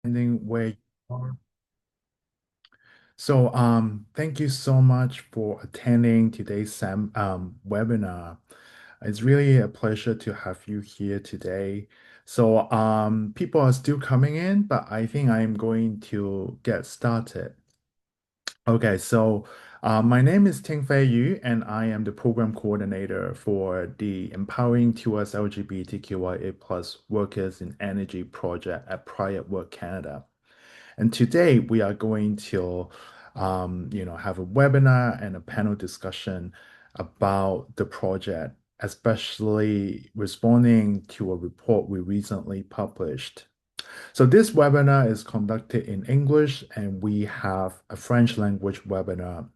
Depending where you are. Thank you so much for attending today's webinar. It's really a pleasure to have you here today. People are still coming in, but I think I'm going to get started. Okay, my name is Ting-Fai Yu, and I am the program coordinator for the Empowering 2SLGBTQIA plus workers in energy project at Private Work Canada. And today we are going to, have a webinar and a panel discussion about the project, especially responding to a report we recently published. So this webinar is conducted in English, and we have a French language webinar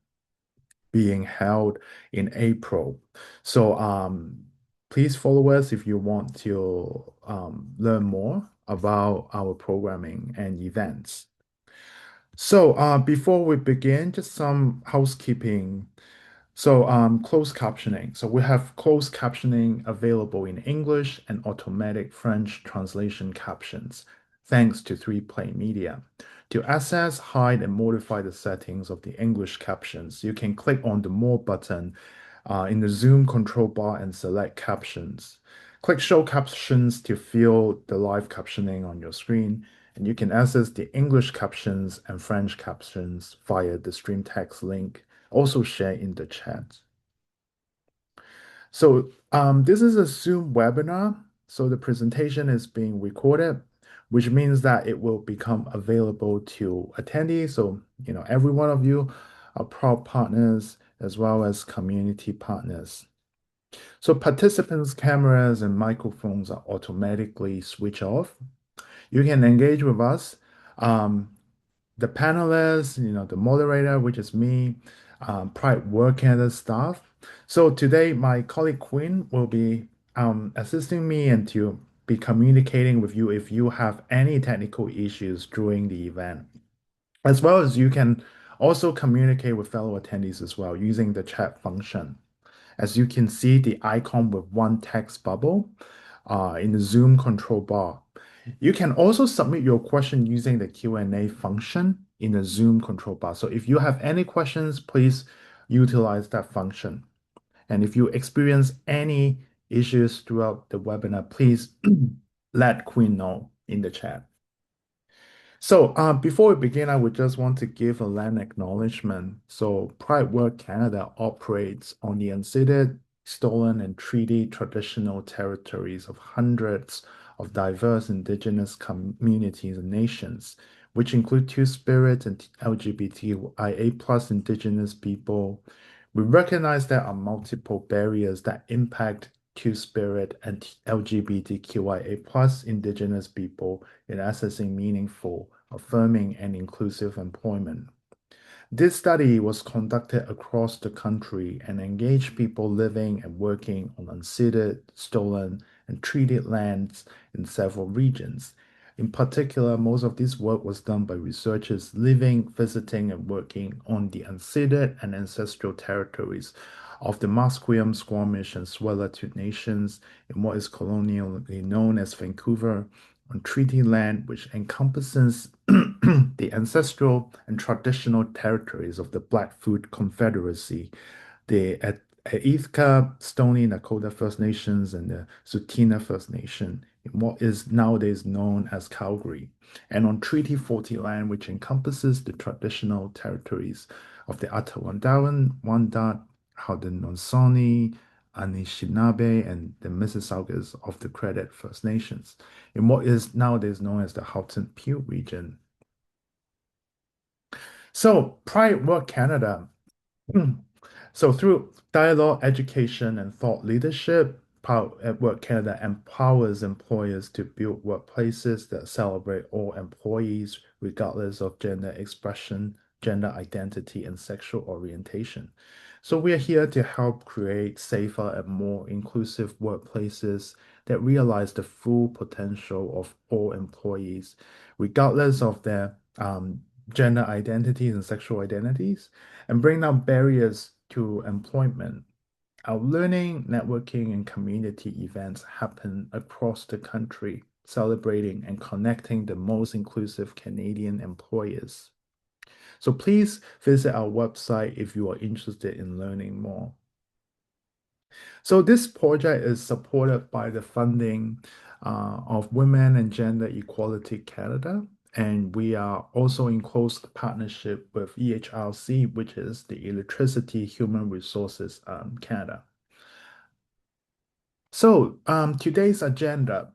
being held in April. So please follow us if you want to learn more about our programming and events. Before we begin, just some housekeeping. Closed captioning. So we have closed captioning available in English and automatic French translation captions, thanks to 3Play Media. To access, hide, and modify the settings of the English captions, you can click on the More button in the Zoom control bar and select Captions. Click Show Captions to fill the live captioning on your screen, and you can access the English captions and French captions via the stream text link also shared in the chat. This is a Zoom webinar, so the presentation is being recorded, which means that it will become available to attendees. Every one of you are proud partners as well as community partners. So participants' cameras and microphones are automatically switched off. You can engage with us. Um, the panelists, the moderator, which is me, Pride Work Canada staff. So today, my colleague Quinn will be assisting me and to be communicating with you if you have any technical issues during the event, as well as you can also communicate with fellow attendees as well using the chat function. As you can see, the icon with one text bubble in the Zoom control bar. You can also submit your question using the Q&A function in the Zoom control bar. So if you have any questions, please utilize that function. And if you experience any issues throughout the webinar, please let Queen know in the chat. Before we begin, I would just want to give a land acknowledgement. Pride Work Canada operates on the unceded, stolen, and treaty traditional territories of hundreds of diverse Indigenous communities and nations, which include Two-Spirit and LGBTQIA plus Indigenous people. We recognize there are multiple barriers that impact Two-Spirit and LGBTQIA plus Indigenous people in accessing meaningful, affirming, and inclusive employment. This study was conducted across the country and engaged people living and working on unceded, stolen, and treated lands in several regions. In particular, most of this work was done by researchers living, visiting, and working on the unceded and ancestral territories of the Musqueam, Squamish, and Tsleil-Waututh nations in what is colonially known as Vancouver, on treaty land, which encompasses the ancestral and traditional territories of the Blackfoot Confederacy, the Aethka Stony Nakota First Nations, and the Tsuut'ina First Nation, in what is nowadays known as Calgary, and on Treaty 40 land, which encompasses the traditional territories of the Atawandawan, Wendat, Haudenosaunee, Anishinaabe, and the Mississaugas of the Credit First Nations, in what is nowadays known as the Halton Pute region. Pride Work Canada. Through dialogue, education, and thought leadership, Pride Work Canada empowers employers to build workplaces that celebrate all employees, regardless of gender expression, gender identity, and sexual orientation. So we are here to help create safer and more inclusive workplaces that realize the full potential of all employees, regardless of their gender identities and sexual identities, and bring down barriers to employment. Our learning, networking, and community events happen across the country. celebrating, and connecting the most inclusive Canadian employers. So please visit our website if you are interested in learning more. So this project is supported by the funding of Women and Gender Equality Canada, and we are also in close partnership with EHRC, which is the Electricity Human Resources Canada. So today's agenda.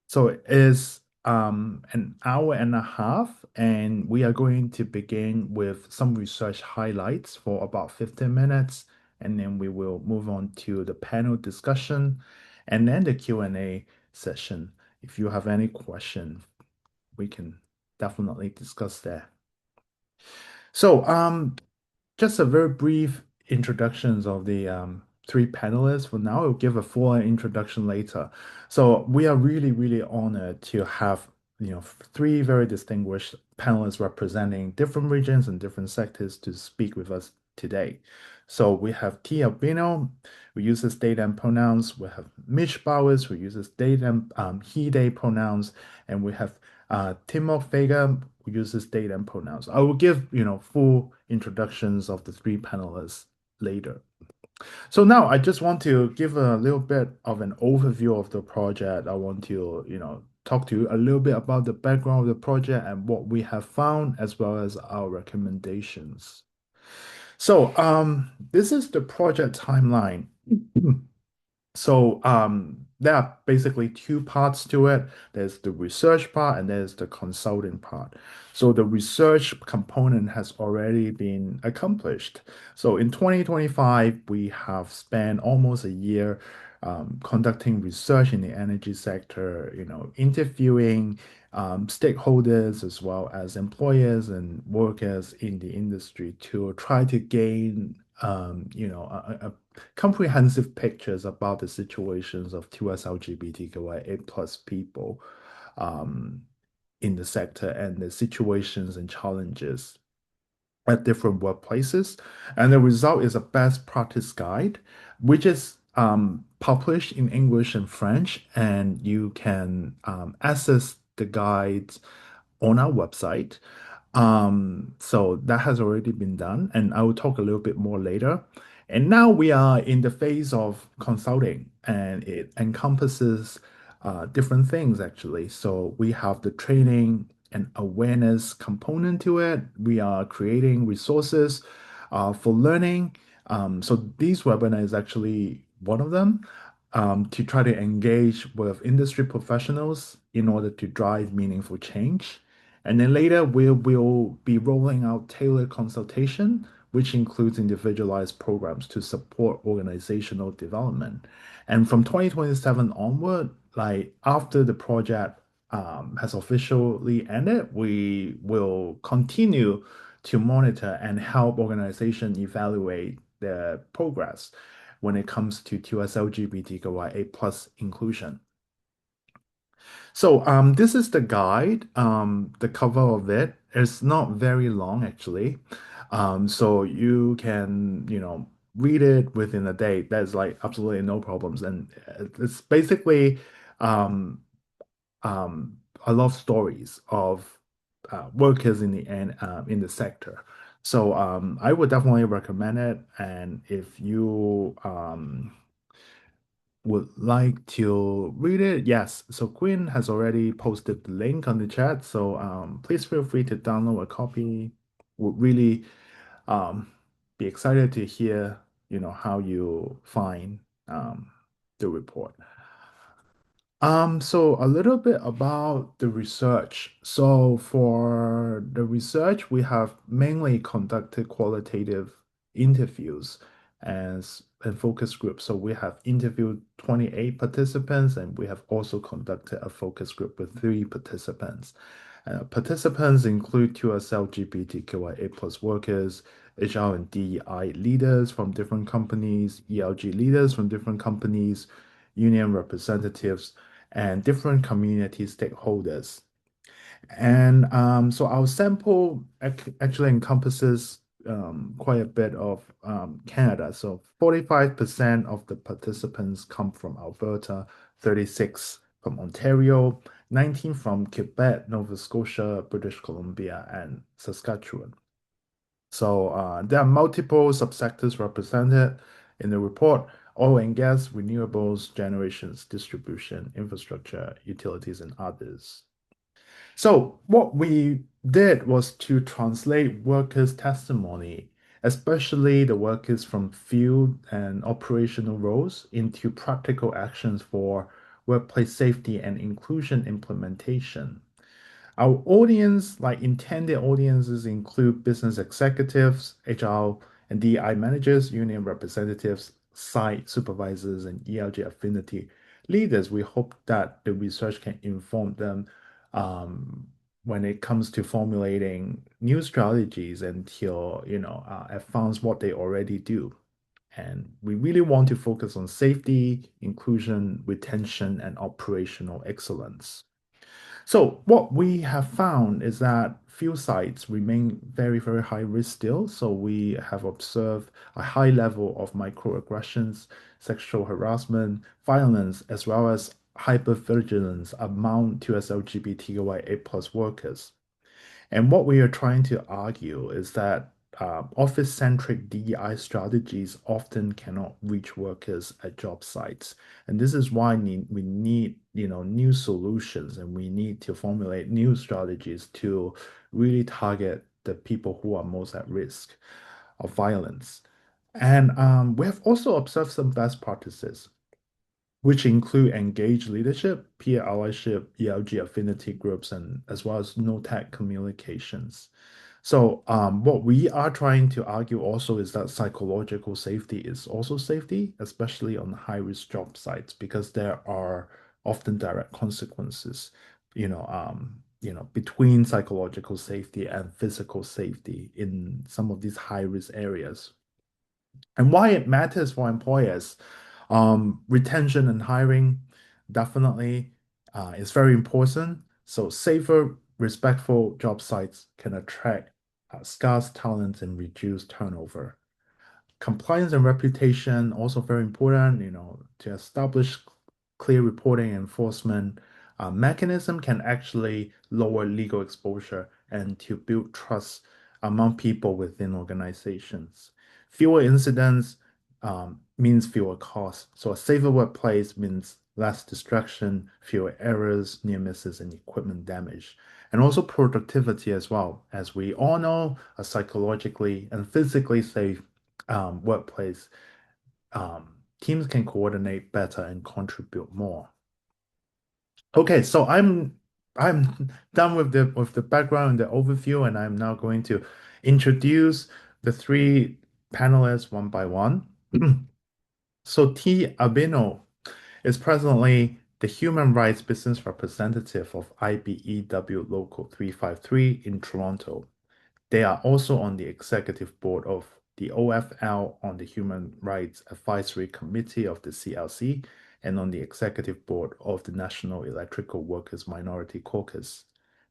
So it is an hour and a half, and we are going to begin with some research highlights for about 15 minutes, and then we will move on to the panel discussion and then the Q&A session. If you have any question, we can definitely discuss that. So, just a very brief introductions of the three panelists for now. I'll give a full introduction later. So we are really, really honored to have, three very distinguished panelists representing different regions and different sectors to speak with us today. So we have T. Albino, who uses they, them pronouns. We have Mitch Bowers, who uses they, them, he, they pronouns. And we have Témoc Vega, who uses they, them pronouns. I will give, full introductions of the three panelists later. So now I just want to give a little bit of an overview of the project. I want to, talk to you a little bit about the background of the project and what we have found, as well as our recommendations. So, this is the project timeline. So there are basically two parts to it. There's the research part and there's the consulting part. So the research component has already been accomplished. So in 2025, we have spent almost a year conducting research in the energy sector, interviewing stakeholders as well as employers and workers in the industry to try to gain a comprehensive pictures about the situations of 2SLGBTQIA plus people in the sector and the situations and challenges at different workplaces. And the result is a best practice guide, which is published in English and French, and you can access the guides on our website. So that has already been done, and I will talk a little bit more later. And now we are in the phase of consulting, and it encompasses different things actually. So we have the training and awareness component to it. We are creating resources for learning. So these webinar is actually one of them to try to engage with industry professionals in order to drive meaningful change. And then later, we will be rolling out tailored consultation, which includes individualized programs to support organizational development. And from 2027 onward, like after the project has officially ended, we will continue to monitor and help organizations evaluate their progress when it comes to LGBTQIA plus inclusion. So this is the guide. The cover of it is not very long actually. So you can, read it within a day. That's like absolutely no problems. And it's basically um, a lot of stories of workers in the end in the sector. So I would definitely recommend it. And if you would like to read it, yes. So Quinn has already posted the link on the chat. So please feel free to download a copy. Would really be excited to hear, how you find the report. So a little bit about the research. So for the research, we have mainly conducted qualitative interviews and focus groups. So we have interviewed 28 participants, and we have also conducted a focus group with 3 participants. Participants include QSL, LGBTQIA plus workers, HR and DEI leaders from different companies, ELG leaders from different companies, union representatives, and different community stakeholders. And so our sample actually encompasses quite a bit of Canada. So 45% of the participants come from Alberta, 36 from Ontario, 19 from Quebec, Nova Scotia, British Columbia, and Saskatchewan. So there are multiple subsectors represented in the report: oil and gas, renewables, generations, distribution, infrastructure, utilities, and others. So what we did was to translate workers' testimony, especially the workers from field and operational roles, into practical actions for workplace safety and inclusion implementation. Our audience, like intended audiences, include business executives, HR and DI managers, union representatives, site supervisors, and ELG affinity leaders. We hope that the research can inform them um, when it comes to formulating new strategies and to, advance what they already do. And we really want to focus on safety, inclusion, retention, and operational excellence. So what we have found is that few sites remain very, very high risk still. So we have observed a high level of microaggressions, sexual harassment, violence, as well as hypervigilance among 2SLGBTQIA plus workers. And what we are trying to argue is that office-centric DEI strategies often cannot reach workers at job sites. And this is why we need, new solutions, and we need to formulate new strategies to really target the people who are most at risk of violence. And we have also observed some best practices, which include engaged leadership, peer allyship, ELG affinity groups, and as well as no-tech communications. So, what we are trying to argue also is that psychological safety is also safety, especially on high-risk job sites, because there are often direct consequences, between psychological safety and physical safety in some of these high-risk areas. And why it matters for employers. Retention and hiring definitely is very important. So safer, respectful job sites can attract scarce talent and reduce turnover. Compliance and reputation also very important, to establish clear reporting enforcement mechanism can actually lower legal exposure and to build trust among people within organizations. Fewer incidents means fewer costs. So a safer workplace means less distraction, fewer errors, near misses, and equipment damage. And also productivity as well. As we all know, a psychologically and physically safe workplace, teams can coordinate better and contribute more. Okay, so I'm done with the background and the overview, and I'm now going to introduce the three panelists one by one. So T. Albino is presently the human rights business representative of IBEW Local 353 in Toronto. They are also on the executive board of the OFL, on the Human Rights Advisory Committee of the CLC, and on the executive board of the National Electrical Workers Minority Caucus.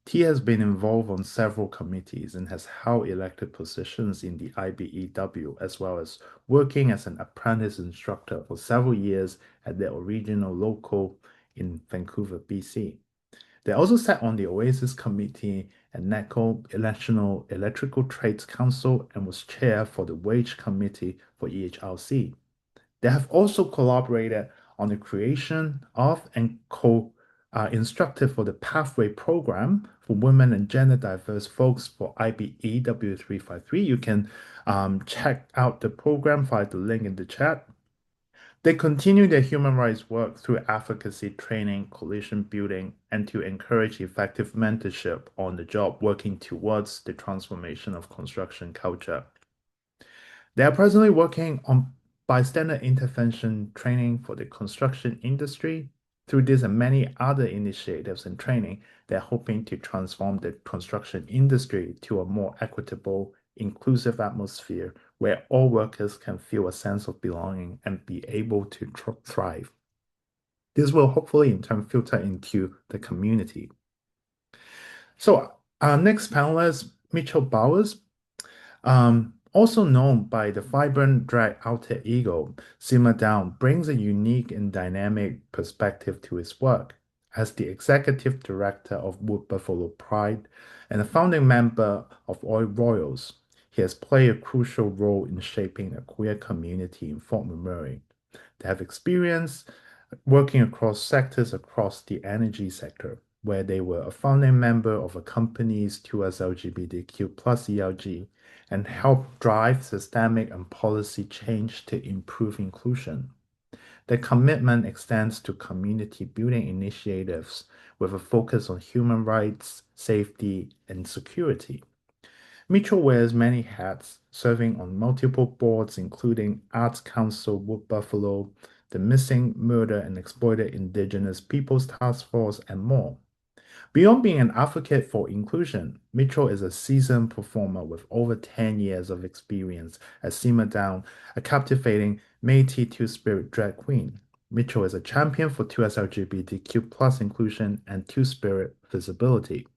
T has been involved on several committees and has held elected positions in the IBEW, as well as working as an apprentice instructor for several years at the original local in Vancouver, BC. They also sat on the Oasis Committee at NECO, National Electrical Trades Council, and was chair for the Wage Committee for EHRC. They have also collaborated on the creation of and co-instructed for the Pathway Program for Women and Gender Diverse Folks for IBEW 353. You can check out the program via the link in the chat. They continue their human rights work through advocacy training, coalition building, and to encourage effective mentorship on the job, working towards the transformation of construction culture. They are presently working on bystander intervention training for the construction industry. Through this and many other initiatives and training, they're hoping to transform the construction industry to a more equitable, inclusive atmosphere where all workers can feel a sense of belonging and be able to thrive. This will hopefully in turn filter into the community. So our next panelist, Mitchel Bowers, also known by the vibrant drag alter ego, Simmer Down, brings a unique and dynamic perspective to his work. As the executive director of Wood Buffalo Pride and a founding member of Oil Royals, he has played a crucial role in shaping a queer community in Fort McMurray. They have experience working across sectors across the energy sector, where they were a founding member of a company's 2SLGBTQ plus ELG and helped drive systemic and policy change to improve inclusion. Their commitment extends to community building initiatives with a focus on human rights, safety, and security. Mitchell wears many hats, serving on multiple boards, including Arts Council Wood Buffalo, the Missing, Murder, and Exploited Indigenous Peoples Task Force, and more. Beyond being an advocate for inclusion, Mitchell is a seasoned performer with over 10 years of experience as Simmer Down, a captivating Métis Two-Spirit drag queen. Mitchell is a champion for 2SLGBTQ plus inclusion and Two-Spirit visibility.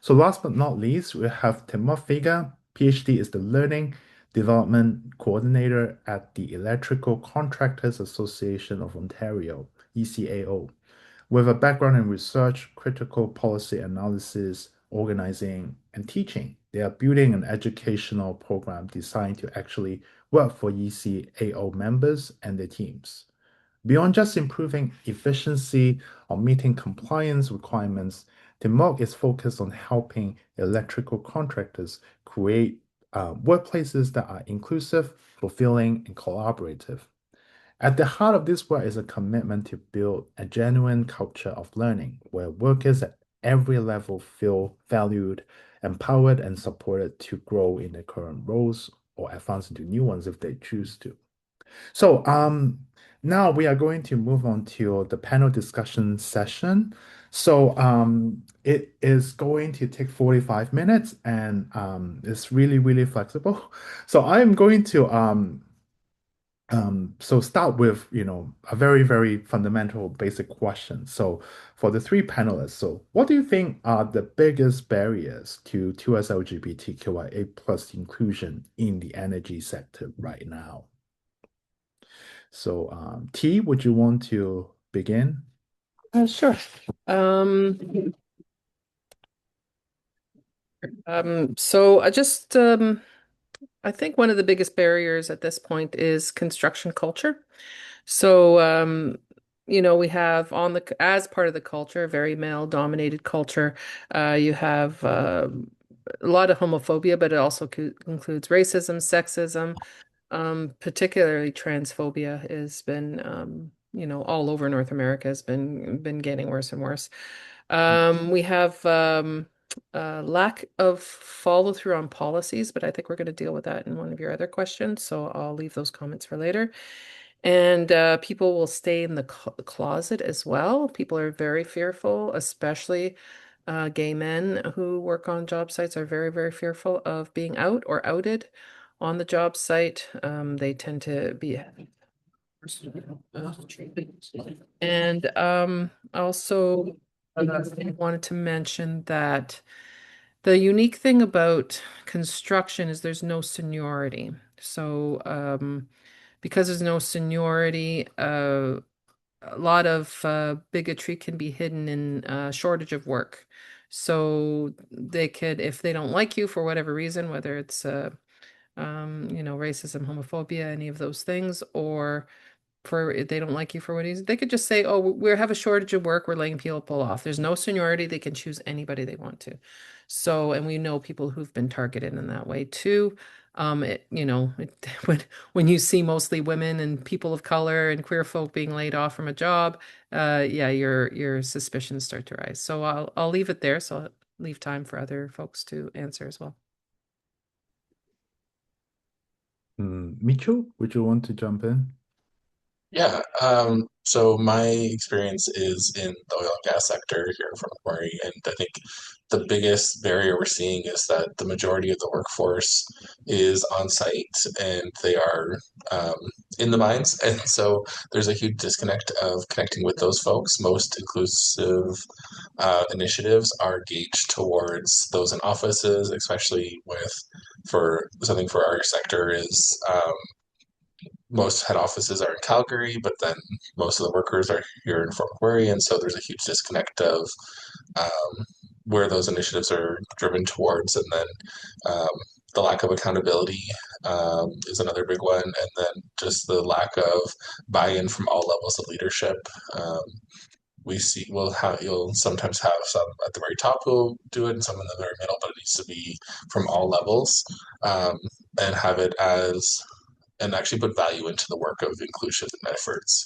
So last but not least, we have Témoc Vega. PhD is the Learning Development Coordinator at the Electrical Contractors Association of Ontario, ECAO. With a background in research, critical policy analysis, organizing, and teaching, they are building an educational program designed to actually work for ECAO members and their teams. Beyond just improving efficiency or meeting compliance requirements, the MOOC is focused on helping electrical contractors create workplaces that are inclusive, fulfilling, and collaborative. At the heart of this work is a commitment to build a genuine culture of learning where workers at every level feel valued, empowered, and supported to grow in their current roles or advance into new ones if they choose to. So, now we are going to move on to the panel discussion session. So, it is going to take 45 minutes and it's really, really flexible. So, I'm going to so start with, a very, very fundamental basic question. So, for the three panelists, so what do you think are the biggest barriers to 2S LGBTQIA plus inclusion in the energy sector right now? So, T, would you want to begin? Sure. Um, so I think one of the biggest barriers at this point is construction culture. So, we have as part of the culture, a very male-dominated culture, you have a lot of homophobia, but it also includes racism, sexism, particularly transphobia has been, all over North America has been getting worse and worse. We have lack of follow through on policies, but I think we're going to deal with that in one of your other questions, so I'll leave those comments for later. And people will stay in the closet as well. People are very fearful, especially gay men who work on job sites are very, very fearful of being out or outed on the job site. They tend to be and also I wanted to mention that the unique thing about construction is there's no seniority. So because there's no seniority, a lot of bigotry can be hidden in shortage of work. So they could, if they don't like you for whatever reason, whether it's racism, homophobia, any of those things, or for they don't like you for what reason, they could just say, "Oh, we have a shortage of work. We're laying people off." There's no seniority. They can choose anybody they want to. So, and we know people who've been targeted in that way too. When you see mostly women and people of color and queer folk being laid off from a job, yeah, your suspicions start to rise. So I'll leave it there. So I'll leave time for other folks to answer as well. Mitchell, would you want to jump in? Yeah, so my experience is in the oil and gas sector here from Murray, and I think the biggest barrier we're seeing is that the majority of the workforce is on site and they are um, in the mines, and so there's a huge disconnect of connecting with those folks. Most inclusive initiatives are gauged towards those in offices, especially with for something for our sector is most head offices are in Calgary, but then most of the workers are here in Fort McMurray, and so there's a huge disconnect of where those initiatives are driven towards, and then um, the lack of accountability is another big one, and then just the lack of buy-in from all levels of leadership. Um, we see you'll sometimes have some at the very top who'll do it and some in the very middle, but it needs to be from all levels, um, and have it as and actually put value into the work of inclusion and efforts.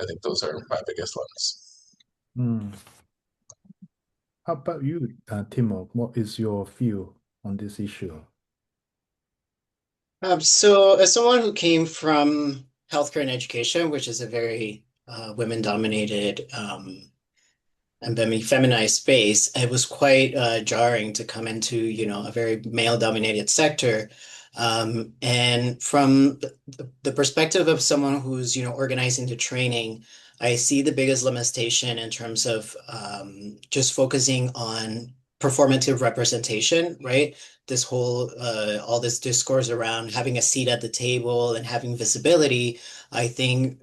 I think those are my biggest ones. Hmm. How about you, Timo? What is your view on this issue? So, as someone who came from healthcare and education, which is a very women-dominated and feminized space, it was quite jarring to come into, a very male-dominated sector. And from the perspective of someone who's, organizing the training, I see the biggest limitation in terms of just focusing on performative representation, right? All this discourse around having a seat at the table and having visibility, I think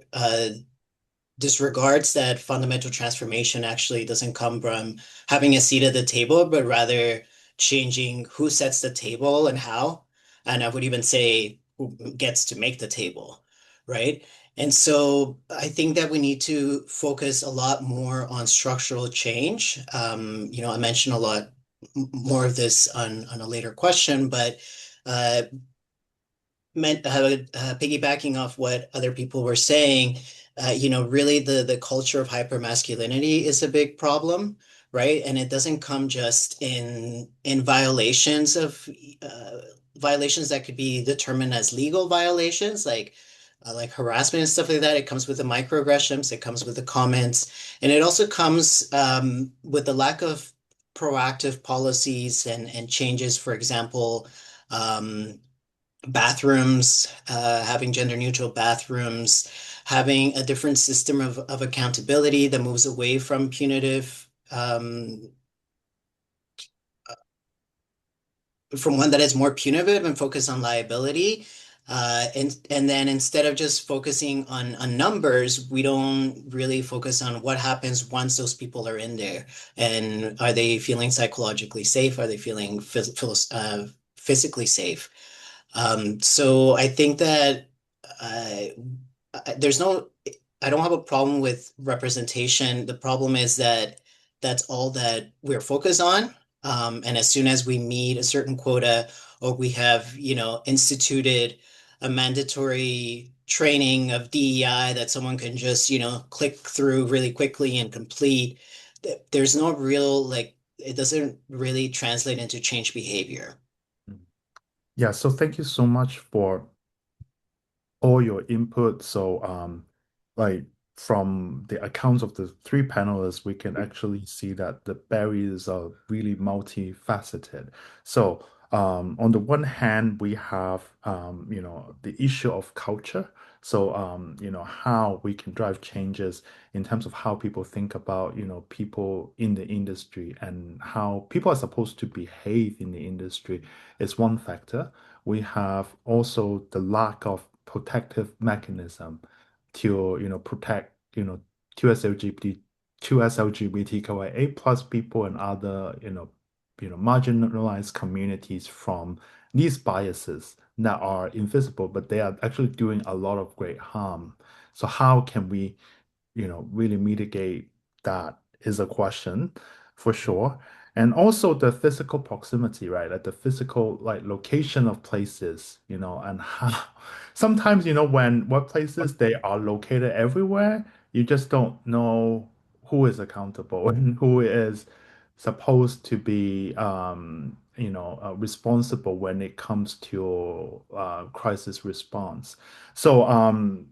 disregards that fundamental transformation actually doesn't come from having a seat at the table, but rather changing who sets the table and how. And I would even say who gets to make the table, right? And so I think that we need to focus a lot more on structural change. I mentioned a lot more of this on a later question, but uh, piggybacking off what other people were saying, really the culture of hypermasculinity is a big problem, right? And it doesn't come just in violations that could be determined as legal violations, like harassment and stuff like that. It comes with the microaggressions, it comes with the comments, and it also comes with the lack of proactive policies and changes. For example, um, bathrooms, having gender neutral bathrooms, having a different system of accountability that moves away from punitive, from one that is more punitive and focus on liability. And then instead of just focusing on numbers, we don't really focus on what happens once those people are in there. And are they feeling psychologically safe? Are they feeling physically safe? So I think that uh, there's no, I don't have a problem with representation. The problem is that that's all that we're focused on. And as soon as we meet a certain quota or we have, instituted a mandatory training of DEI that someone can just, click through really quickly and complete, there's no real, like, it doesn't really translate into change behavior. Yeah, so thank you so much for all your input. So, like from the accounts of the three panelists, we can actually see that the barriers are really multifaceted. So, on the one hand, we have, the issue of culture. So, how we can drive changes in terms of how people think about, people in the industry and how people are supposed to behave in the industry is one factor. We have also the lack of protective mechanism to protect 2SLGBT 2SLGBTQIA plus people and other marginalized communities from these biases that are invisible, but they are actually doing a lot of great harm. So how can we really mitigate that is a question for sure. And also the physical proximity, right? Like the physical like location of places, and how sometimes, when workplaces they are located everywhere, you just don't know who is accountable and who is supposed to be responsible when it comes to crisis response. So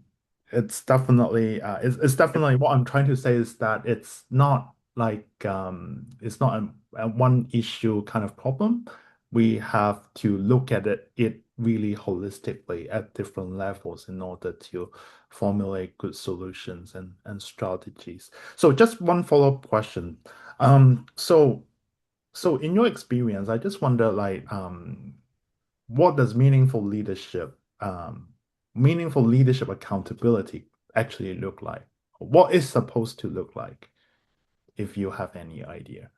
it's definitely what I'm trying to say is that it's not like it's not a one issue kind of problem. We have to look at it really holistically at different levels in order to formulate good solutions and strategies. So just one follow-up question. So in your experience, I just wonder like what does meaningful leadership meaningful leadership accountability actually look like? What is supposed to look like, if you have any idea?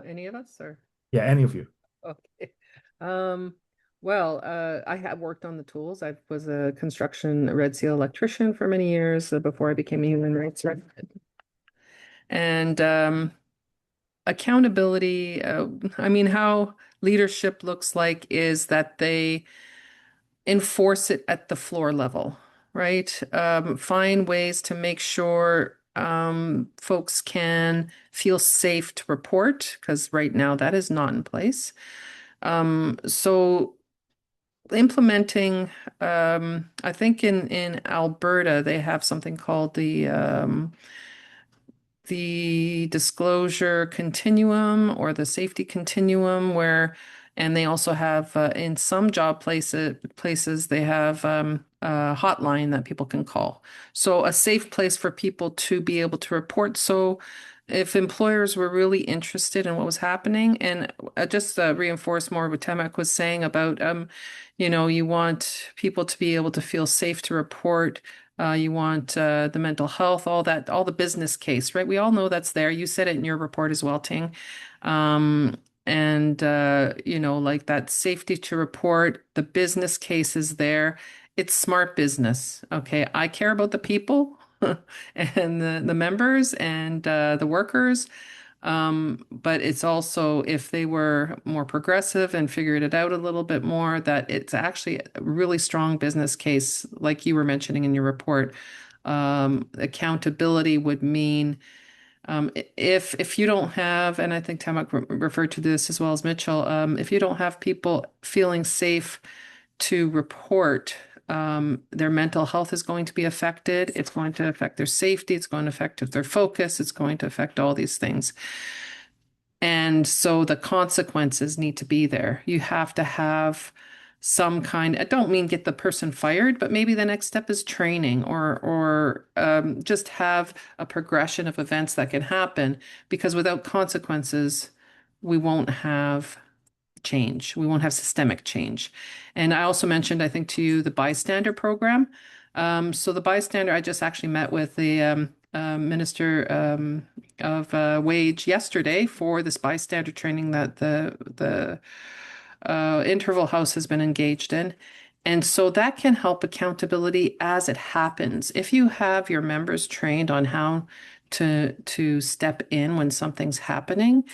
Any of us or? Yeah, any of you. Okay. Um, well, I have worked on the tools. I was a construction Red Seal electrician for many years before I became a human rights rep. And accountability, I mean, how leadership looks like is that they enforce it at the floor level, right? Find ways to make sure folks can feel safe to report, because right now that is not in place. So implementing, I think in Alberta they have something called the disclosure continuum or the safety continuum where, and they also have in some job places they have a hotline that people can call. So a safe place for people to be able to report. So if employers were really interested in what was happening, and just reinforce more what Témoc was saying about, you want people to be able to feel safe to report. You want the mental health, all that, all the business case, right? We all know that's there. You said it in your report as well, Ting. Um, and like that safety to report, the business case is there. It's smart business. Okay. I care about the people and the members and the workers. But it's also, if they were more progressive and figured it out a little bit more, that it's actually a really strong business case, like you were mentioning in your report. Accountability would mean if you don't have, and I think Tamak referred to this as well as Mitchell, if you don't have people feeling safe to report, their mental health is going to be affected. It's going to affect their safety. It's going to affect their focus. It's going to affect all these things. And so the consequences need to be there. You have to have some kind, I don't mean get the person fired, but maybe the next step is training or just have a progression of events that can happen, because without consequences, we won't have change. We won't have systemic change. And I also mentioned, I think to you, the bystander program. So the bystander, I just actually met with the Minister of Wage yesterday for this bystander training that the interval house has been engaged in. And so that can help accountability as it happens. If you have your members trained on how to step in when something's happening,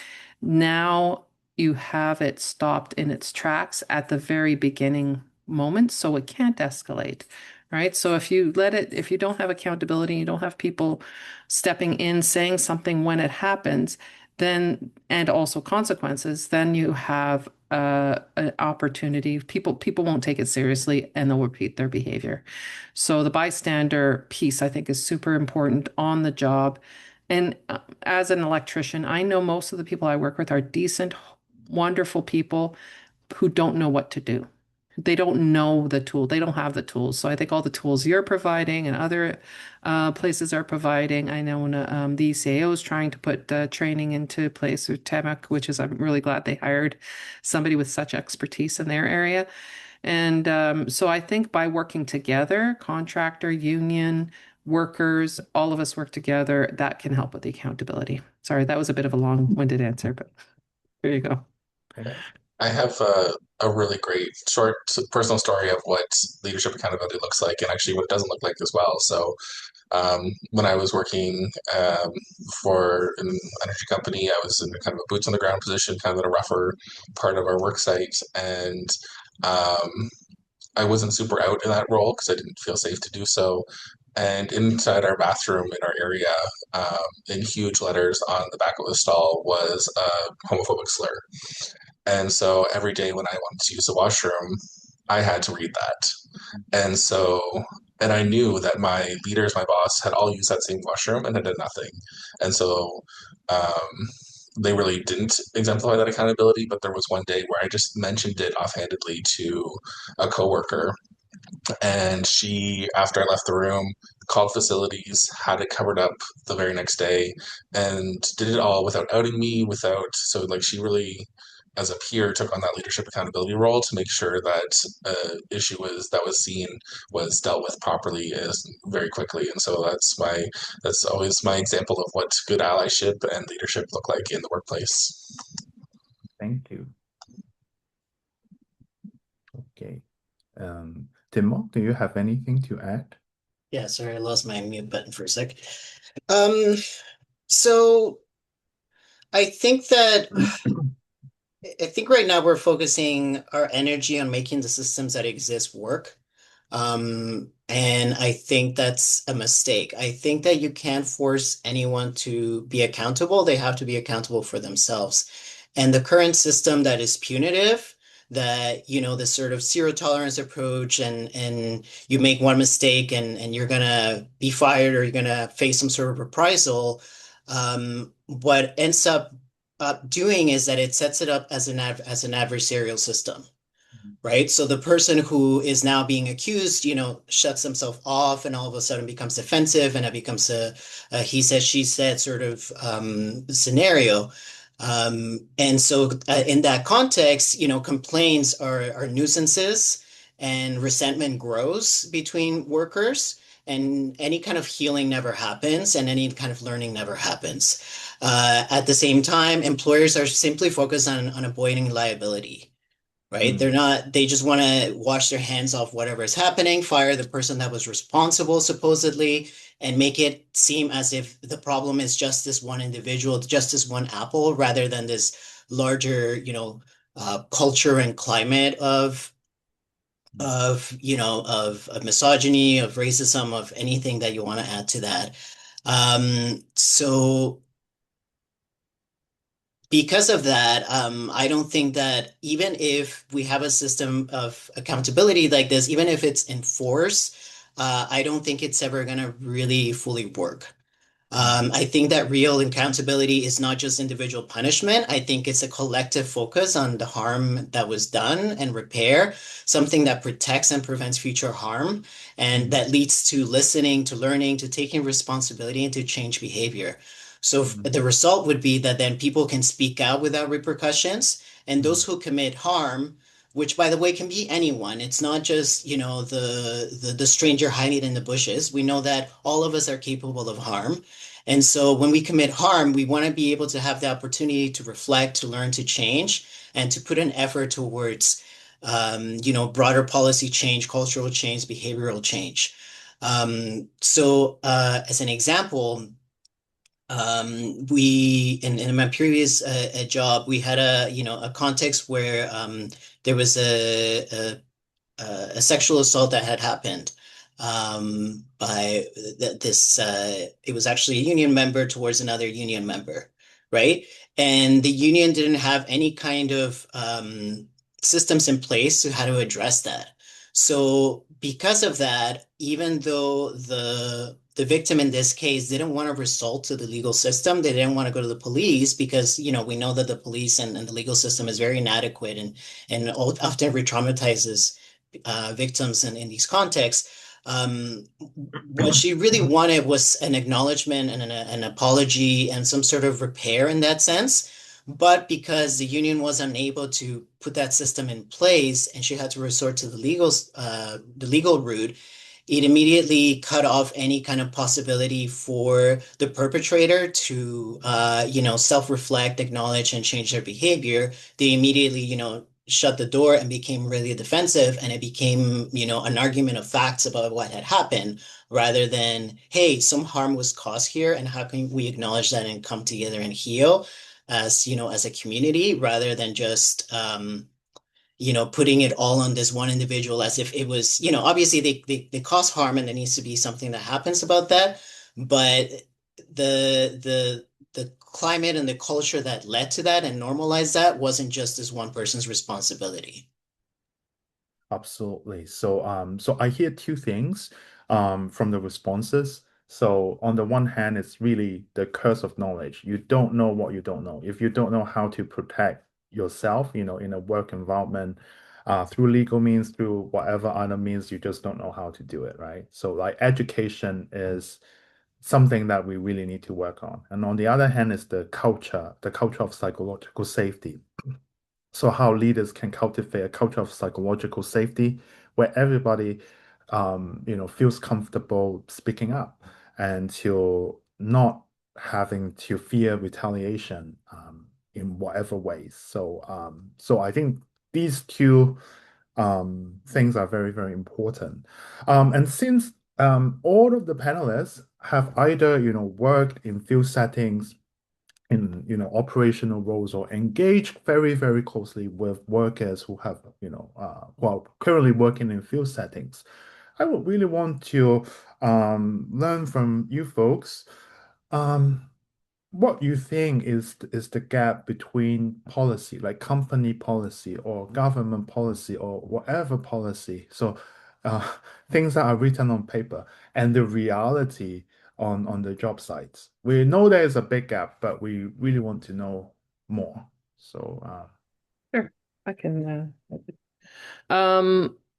now you have it stopped in its tracks at the very beginning moment, so it can't escalate, right? So if you don't have accountability, you don't have people stepping in, saying something when it happens, then, and also consequences, then you have an opportunity. People won't take it seriously and they'll repeat their behavior. So the bystander piece, I think, is super important on the job. And as an electrician, I know most of the people I work with are decent, wonderful people who don't know what to do. They don't know the tool. They don't have the tools. So I think all the tools you're providing and other places are providing. I know the ECAO is trying to put training into place with Témoc, which is, I'm really glad they hired somebody with such expertise in their area. And so I think by working together, contractor, union, workers, all of us work together, that can help with the accountability. Sorry, that was a bit of a long-winded answer, but there you go. Okay. I have a really great short personal story of what leadership accountability looks like and actually what it doesn't look like as well. So, when I was working for an energy company, I was in kind of a boots on the ground position, kind of in a rougher part of our work site. And um, I wasn't super out in that role because I didn't feel safe to do so. And inside our bathroom in our area, in huge letters on the back of the stall, was a homophobic slur. And so every day when I wanted to use the washroom, I had to read that. And so, and I knew that my leaders, my boss, had all used that same washroom and had done nothing. And so, um, they really didn't exemplify that accountability. But there was one day where I just mentioned it offhandedly to a coworker, and she, after I left the room, called facilities, had it covered up the very next day, and did it all without outing me, without, so like she really as a peer took on that leadership accountability role to make sure that issue was seen was dealt with properly as very quickly. And so that's always my example of what good allyship and leadership look like in the workplace. Thank you. Okay. Témoc, do you have anything to add? Yeah, sorry, I lost my mute button for a sec. Um, so I think that I think right now we're focusing our energy on making the systems that exist work. And I think that's a mistake. I think that you can't force anyone to be accountable. They have to be accountable for themselves. And the current system that is punitive, that, the sort of zero tolerance approach and you make one mistake and you're gonna be fired or you're gonna face some sort of reprisal, what ends up doing is that it sets it up as as an adversarial system, right? So the person who is now being accused, shuts himself off and all of a sudden becomes defensive and it becomes a he said, she said sort of scenario. And so in that context, complaints are nuisances and resentment grows between workers. And any kind of healing never happens, and any kind of learning never happens. At the same time, employers are simply focused on avoiding liability, right? Mm, They just want to wash their hands off whatever is happening, fire the person that was responsible, supposedly, and make it seem as if the problem is just this one individual, just this one apple, rather than this larger, culture and climate of misogyny, of racism, of anything that you want to add to that. So because of that, I don't think that even if we have a system of accountability like this, even if it's enforced, I don't think it's ever going to really fully work. I think that real accountability is not just individual punishment. I think it's a collective focus on the harm that was done and repair, something that protects and prevents future harm, and that leads to listening, to learning, to taking responsibility, and to change behavior. So the result would be that then people can speak out without repercussions, and those who commit harm, which by the way can be anyone. It's not just, the stranger hiding in the bushes. We know that all of us are capable of harm. And so when we commit harm, we want to be able to have the opportunity to reflect, to learn, to change, and to put an effort towards, broader policy change, cultural change, behavioral change. As an example, we in my previous job, we had a context where there was a sexual assault that had happened by this. It was actually a union member towards another union member, right? And the union didn't have any kind of systems in place to how to address that. So because of that, even though the victim in this case didn't want to resort to the legal system, they didn't want to go to the police because we know that the police and the legal system is very inadequate and often re-traumatizes victims in these contexts. What she really wanted was an acknowledgement and an apology and some sort of repair in that sense. But because the union was unable to put that system in place and she had to resort to the legal route, it immediately cut off any kind of possibility for the perpetrator to, self-reflect, acknowledge, and change their behavior. They immediately, shut the door and became really defensive, and it became, an argument of facts about what had happened, rather than, hey, some harm was caused here, and how can we acknowledge that and come together and heal as a community, rather than just putting it all on this one individual as if it was, obviously they cause harm and there needs to be something that happens about that. But the climate and the culture that led to that and normalized that wasn't just this one person's responsibility. Absolutely. So I hear two things from the responses. So on the one hand, it's really the curse of knowledge. You don't know what you don't know. If you don't know how to protect yourself, in a work environment, through legal means, through whatever other means, you just don't know how to do it, right? So like education is something that we really need to work on. And on the other hand, is the culture of psychological safety. So how leaders can cultivate a culture of psychological safety where everybody, feels comfortable speaking up and to not having to fear retaliation in whatever ways. So I think these two things are very, very important. And since all of the panelists have either, worked in field settings in operational roles or engage very very closely with workers who have who are currently working in field settings. I would really want to learn from you folks um, what you think is the gap between policy, like company policy or government policy or whatever policy. So uh, things that are written on paper and the reality on the job sites. We know there is a big gap, but we really want to know more. So Sure. I can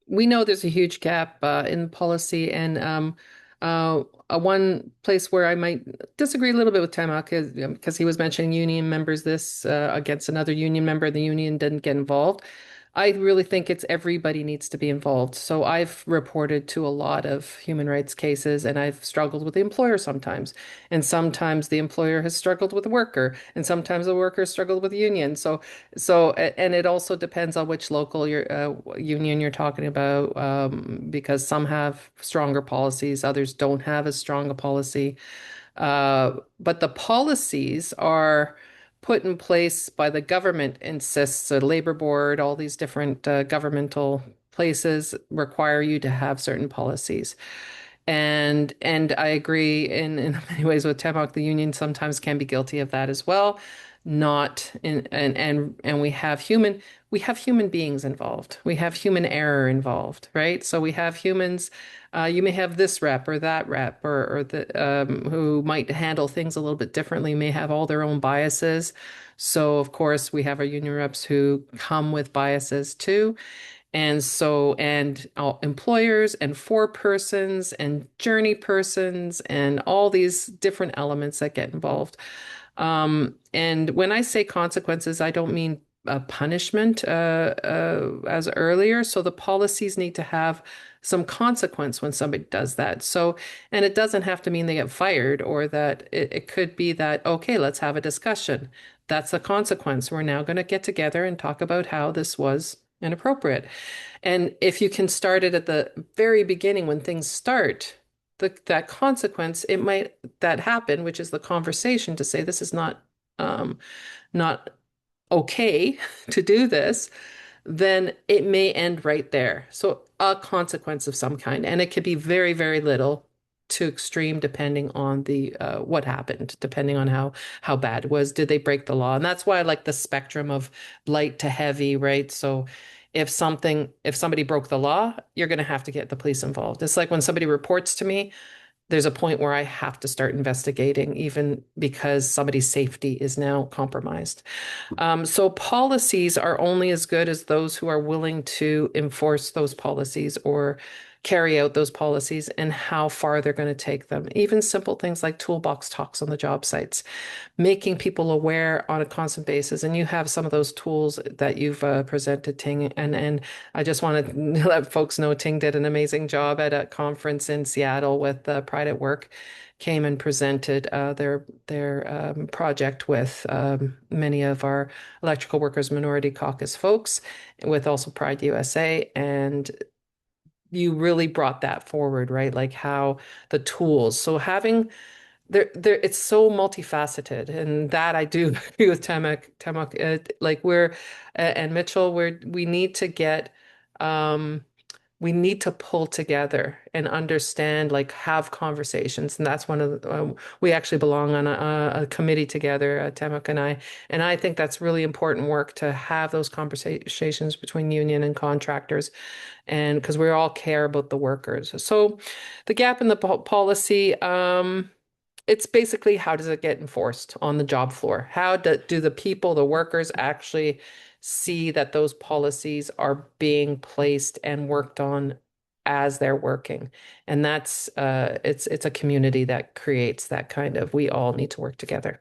we know there's a huge gap in policy, and one place where I might disagree a little bit with Témoc is because he was mentioning union members this against another union member, the union didn't get involved. I really think it's everybody needs to be involved. So I've reported to a lot of human rights cases, and I've struggled with the employer sometimes. And sometimes the employer has struggled with the worker, and sometimes the worker struggled with the union. And it also depends on which local union you're talking about, because some have stronger policies, others don't have as strong a policy. But the policies are put in place by the government, insists, a labor board, all these different governmental places require you to have certain policies. And I agree in many ways with Témoc. The union sometimes can be guilty of that as well. Not in and we have human beings involved. We have human error involved, right? So we have humans. You may have this rep or that rep or the who might handle things a little bit differently, may have all their own biases. So of course we have our union reps who come with biases too. And employers and forepersons and journey persons and all these different elements that get involved. And when I say consequences, I don't mean punishment as earlier. So the policies need to have some consequence when somebody does that. So, and it doesn't have to mean they get fired, or that it could be that, okay, let's have a discussion. That's the consequence. We're now going to get together and talk about how this was inappropriate. And if you can start it at the very beginning when things start, that consequence, it might that happen, which is the conversation to say this is not okay to do this, then it may end right there. So a consequence of some kind, and it could be very, very little to extreme depending on the what happened, depending on how bad it was. Did they break the law? And that's why I like the spectrum of light to heavy, right? So if somebody broke the law, you're going to have to get the police involved. It's like when somebody reports to me, there's a point where I have to start investigating, even because somebody's safety is now compromised. So policies are only as good as those who are willing to enforce those policies or carry out those policies and how far they're going to take them. Even simple things like toolbox talks on the job sites, making people aware on a constant basis. And you have some of those tools that you've presented, Ting. And I just want to let folks know Ting did an amazing job at a conference in Seattle with Pride at Work. Came and presented their project with many of our Electrical Workers Minority Caucus folks, with also Pride USA, and you really brought that forward, right? Like how the tools. So having it's so multifaceted, and that I do agree with Témoc. Like and Mitchell, we need to get we need to pull together and understand, like have conversations. And that's one of the, we actually belong on a committee together, Témoc and I think that's really important work to have those conversations between union and contractors, and because we all care about the workers. So the gap in the policy, it's basically how does it get enforced on the job floor? How do the people, the workers, actually see that those policies are being placed and worked on as they're working? And that's it's a community that creates that kind of, we all need to work together.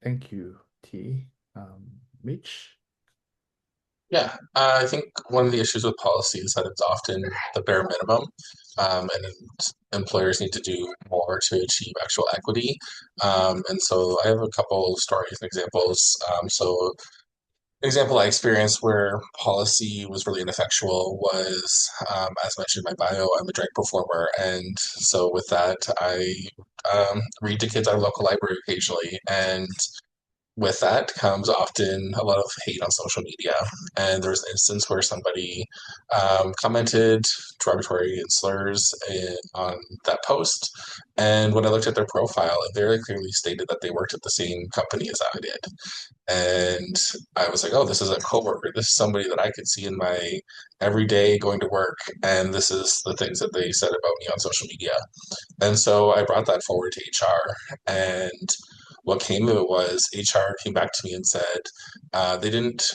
Thank you, T. Mitch? Yeah, I think one of the issues with policy is that it's often the bare minimum, and employers need to do more to achieve actual equity. And so I have a couple stories and examples. So an example I experienced where policy was really ineffectual was, as mentioned in my bio, I'm a drag performer, and so with that, I read to kids at a local library occasionally, and with that comes often a lot of hate on social media. And there was an instance where somebody commented derogatory and slurs on that post. And when I looked at their profile, it very clearly stated that they worked at the same company as I did. And I was like, oh, this is a coworker. This is somebody that I could see in my everyday going to work. And this is the things that they said about me on social media. And so I brought that forward to HR. And what came of it was HR came back to me and said they didn't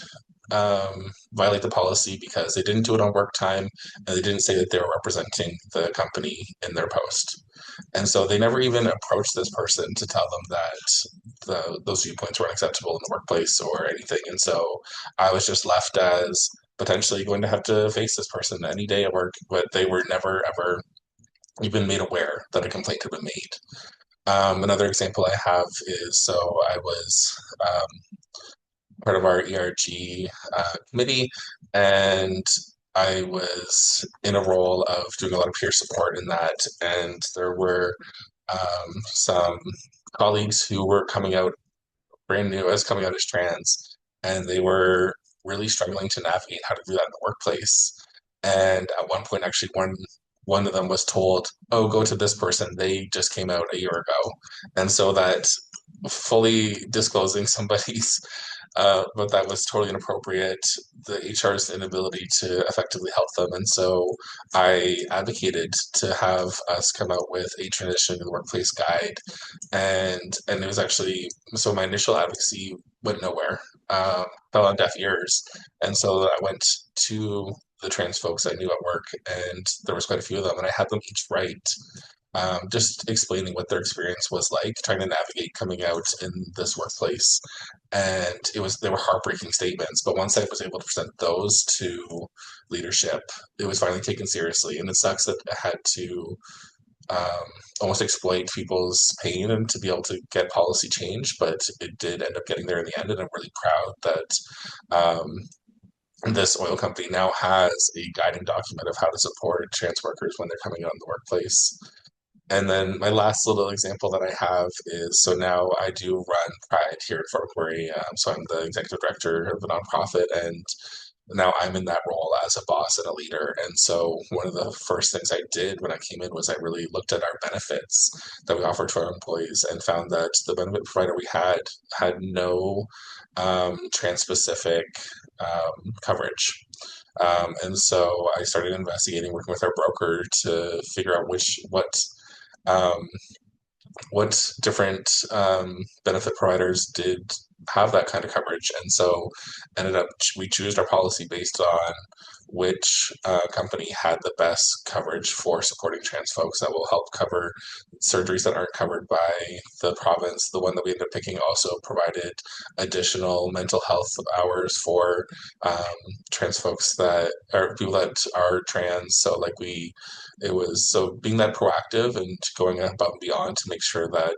violate the policy because they didn't do it on work time and they didn't say that they were representing the company in their post. And so they never even approached this person to tell them that those viewpoints weren't acceptable in the workplace or anything. And so I was just left as potentially going to have to face this person any day at work, but they were never ever even made aware that a complaint had been made. Another example I have is so I was part of our ERG committee, and I was in a role of doing a lot of peer support in that. And there were some colleagues who were coming out brand new as coming out as trans, and they were really struggling to navigate how to do that in the workplace. And at one point, actually, one of them was told, "Oh, go to this person. They just came out a year ago," and so that fully disclosing somebody's but that was totally inappropriate. The HR's inability to effectively help them, and so I advocated to have us come out with a transition to the workplace guide, and it was actually so my initial advocacy went nowhere, fell on deaf ears, and so I went to the trans folks I knew at work, and there was quite a few of them, and I had them each write just explaining what their experience was like trying to navigate coming out in this workplace. And they were heartbreaking statements. But once I was able to present those to leadership, it was finally taken seriously. And it sucks that I had to um, almost exploit people's pain and to be able to get policy change, but it did end up getting there in the end. And I'm really proud that this oil company now has a guiding document of how to support trans workers when they're coming out in the workplace. And then my last little example that I have is so now I do run Pride here at Fort McMurray. So I'm the executive director of a nonprofit, and now I'm in that role as a boss and a leader. And so one of the first things I did when I came in was I really looked at our benefits that we offer to our employees and found that the benefit provider we had no trans-specific coverage. And so I started investigating, working with our broker to figure out um, what different benefit providers did have that kind of coverage. And so ended up we chose our policy based on which company had the best coverage for supporting trans folks that will help cover surgeries that aren't covered by the province. The one that we ended up picking also provided additional mental health hours for trans folks that are people that are trans. So like it was so being that proactive and going above and beyond to make sure that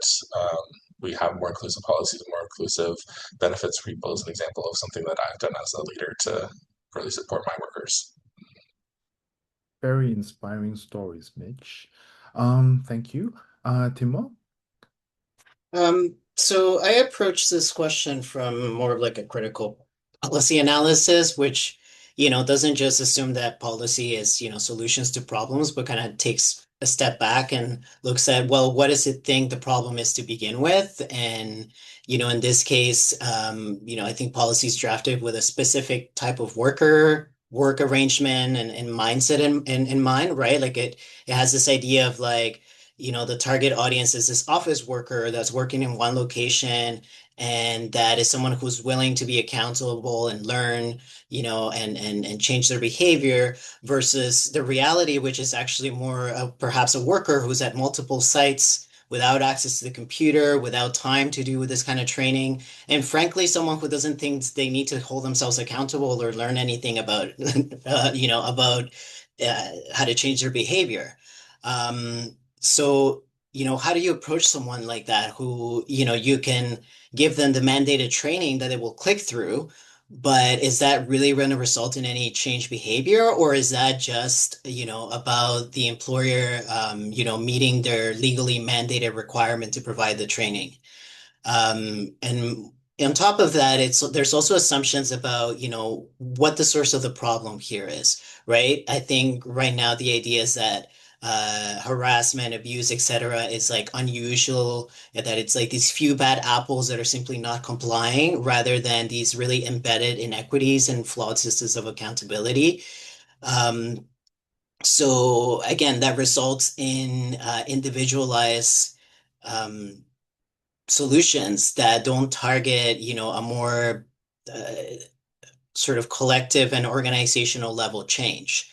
we have more inclusive policies and more inclusive benefits for people is an example of something that I've done as a leader to really support my workers. Very inspiring stories, Mitch. Thank you. Timo? So I approach this question from more of like a critical policy analysis, which, doesn't just assume that policy is, solutions to problems, but kind of takes a step back and looks at, well, what does it think the problem is to begin with? And, in this case, I think policy is drafted with a specific type of work arrangement and mindset in mind, right? Like it has this idea of like, the target audience is this office worker that's working in one location and that is someone who's willing to be accountable and learn, and change their behavior versus the reality, which is actually more perhaps a worker who's at multiple sites without access to the computer, without time to do this kind of training, and frankly, someone who doesn't think they need to hold themselves accountable or learn anything about, about how to change their behavior. So, how do you approach someone like that who, you can give them the mandated training that it will click through, but is that really going to result in any change behavior, or is that just, about the employer, meeting their legally mandated requirement to provide the training? And on top of that, there's also assumptions about, what the source of the problem here is, right? I think right now the idea is that harassment, abuse, etc., is like unusual, and that it's like these few bad apples that are simply not complying, rather than these really embedded inequities and flawed systems of accountability. Um, so again, that results in individualized um, solutions that don't target, a more uh, sort of collective and organizational level change.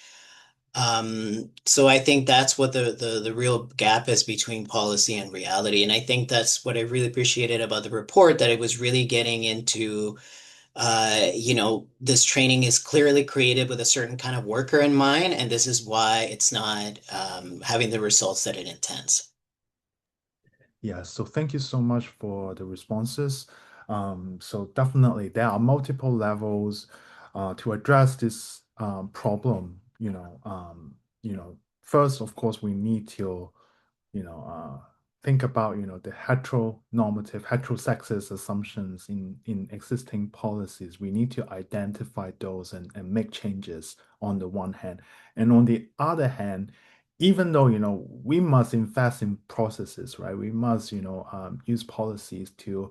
So I think that's what the real gap is between policy and reality. And I think that's what I really appreciated about the report, that it was really getting into, this training is clearly created with a certain kind of worker in mind, and this is why it's not having the results that it intends. Yeah, so thank you so much for the responses. So definitely there are multiple levels to address this problem. First, of course, we need to think about, the heteronormative, heterosexist assumptions in existing policies. We need to identify those and make changes on the one hand. And on the other hand, even though, we must invest in processes, right? We must, use policies to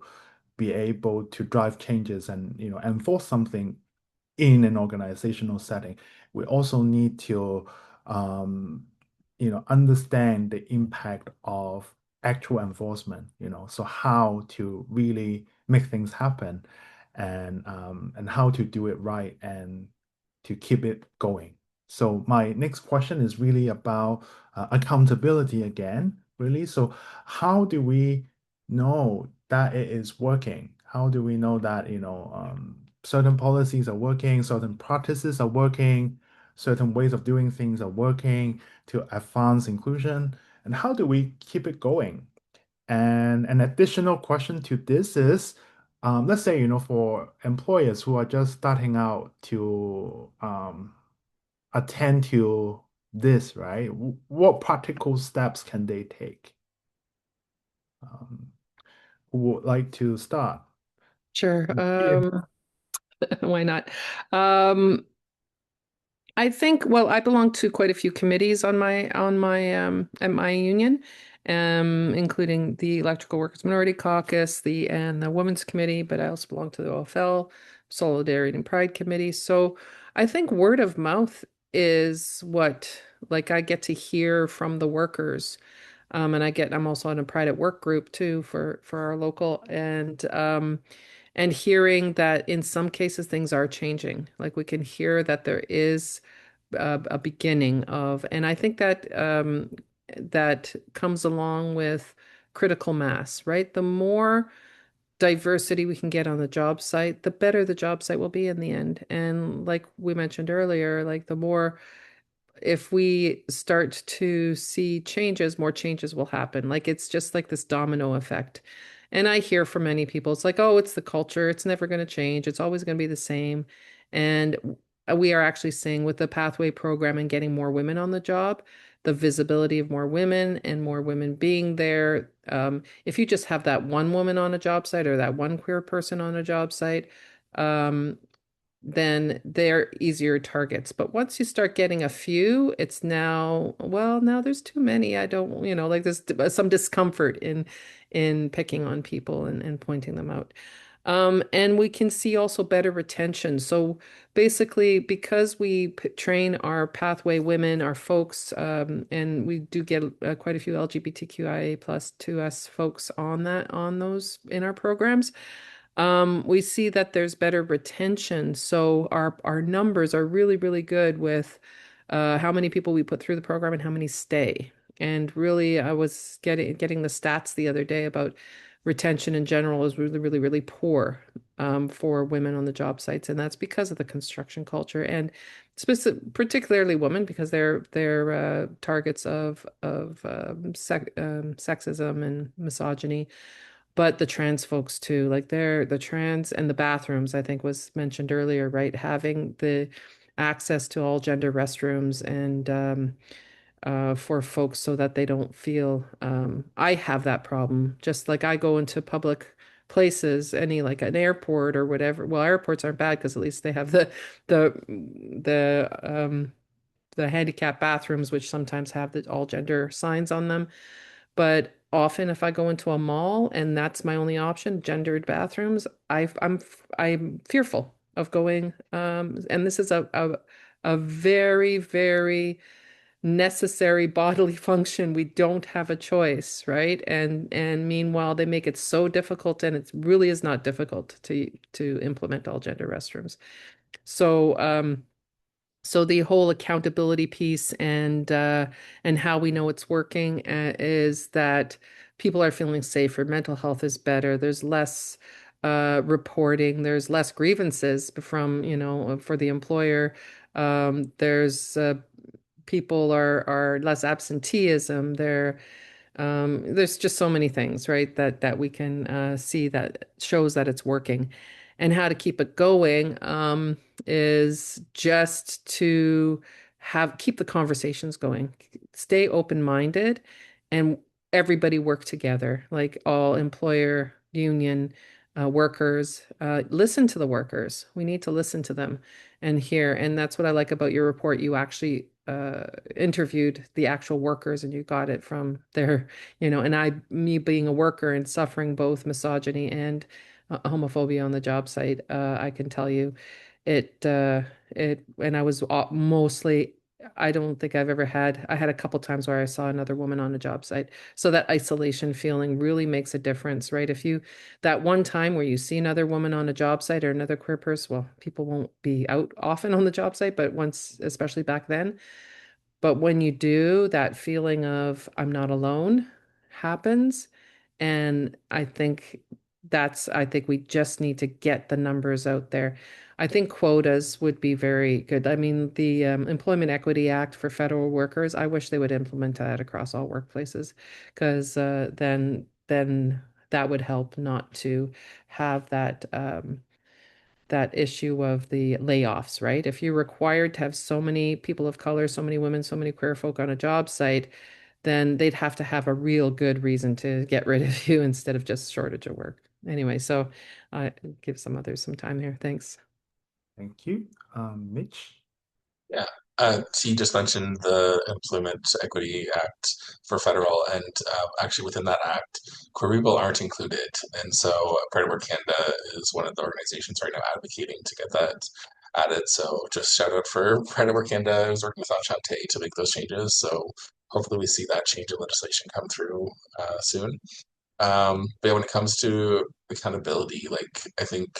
be able to drive changes and, enforce something in an organizational setting. We also need to, um, understand the impact of actual enforcement, so how to really make things happen and how to do it right and to keep it going. So my next question is really about accountability again, really. So how do we know that it is working? How do we know that, certain policies are working, certain practices are working, certain ways of doing things are working to advance inclusion? And how do we keep it going? And an additional question to this is, let's say, for employers who are just starting out to attend to this, right? What practical steps can they take? Um, who would like to start? Sure. Yeah. Why not? Um, I think, well, I belong to quite a few committees on my at my union, including the Electrical Workers Minority Caucus, the Women's Committee, but I also belong to the OFL, Solidarity and Pride Committee. So I think word of mouth is what, like, I get to hear from the workers. And I'm also on a Pride at Work group too for our local, and hearing that in some cases things are changing. Like we can hear that there is a beginning of, and I think that that comes along with critical mass, right? The more diversity we can get on the job site, the better the job site will be in the end. And like we mentioned earlier, like the more, if we start to see changes, more changes will happen. Like it's just like this domino effect. And I hear from many people, it's like, oh, it's the culture. It's never going to change. It's always going to be the same. And we are actually seeing with the pathway program and getting more women on the job, the visibility of more women and more women being there. If you just have that one woman on a job site or that one queer person on a job site, um, then they're easier targets. But once you start getting a few, it's now, well, now there's too many. I don't, like there's some discomfort in picking on people and pointing them out. And we can see also better retention. So basically, because we train our pathway women, our folks, and we do get quite a few LGBTQIA plus 2S folks on those in our programs. We see that there's better retention. So our numbers are really, really good with how many people we put through the program and how many stay. And really, I was getting the stats the other day about retention in general is really, really, really poor for women on the job sites, and that's because of the construction culture and particularly women because they're targets of sexism and misogyny. But the trans folks too, like the trans and the bathrooms, I think was mentioned earlier, right? Having the access to all gender restrooms and for folks so that they don't feel I have that problem. Just like I go into public places, any like an airport or whatever. Well, airports aren't bad because at least they have the the um the handicap bathrooms, which sometimes have the all gender signs on them. But often, if I go into a mall and that's my only option, gendered bathrooms, I'm fearful of going. And this is a very, very necessary bodily function. We don't have a choice, right? And meanwhile, they make it so difficult, and it really is not difficult to implement all gender restrooms. So so the whole accountability piece and how we know it's working is that people are feeling safer, mental health is better, there's less reporting, there's less grievances from, for the employer. There's people are less absenteeism. There's just so many things, right, that we can see that shows that it's working. And how to keep it going is just to keep the conversations going, stay open-minded, and everybody work together, like all employer, union, workers. Listen to the workers. We need to listen to them and hear. And that's what I like about your report. You actually interviewed the actual workers and you got it from their, and me being a worker and suffering both misogyny and homophobia on the job site, I can tell you and I was mostly, I don't think I had a couple times where I saw another woman on a job site. So that isolation feeling really makes a difference, right? That one time where you see another woman on a job site or another queer person, well, people won't be out often on the job site, but once, especially back then, but when you do, that feeling of I'm not alone happens. And I think we just need to get the numbers out there. I think quotas would be very good. I mean, the Employment Equity Act for federal workers, I wish they would implement that across all workplaces because then that would help not to have that issue of the layoffs, right? If you're required to have so many people of color, so many women, so many queer folk on a job site, then they'd have to have a real good reason to get rid of you instead of just shortage of work. Anyway, so I give some others some time here. Thanks. Thank you. Mitch? Yeah. So you just mentioned the Employment Equity Act for federal, and actually within that act, queer people aren't included. And so Pride at Work Canada is one of the organizations right now advocating to get that added. So just shout out for Pride at Work Canada. I was working with Enchante to make those changes. So hopefully we see that change in legislation come through soon. But yeah, when it comes to accountability, like I think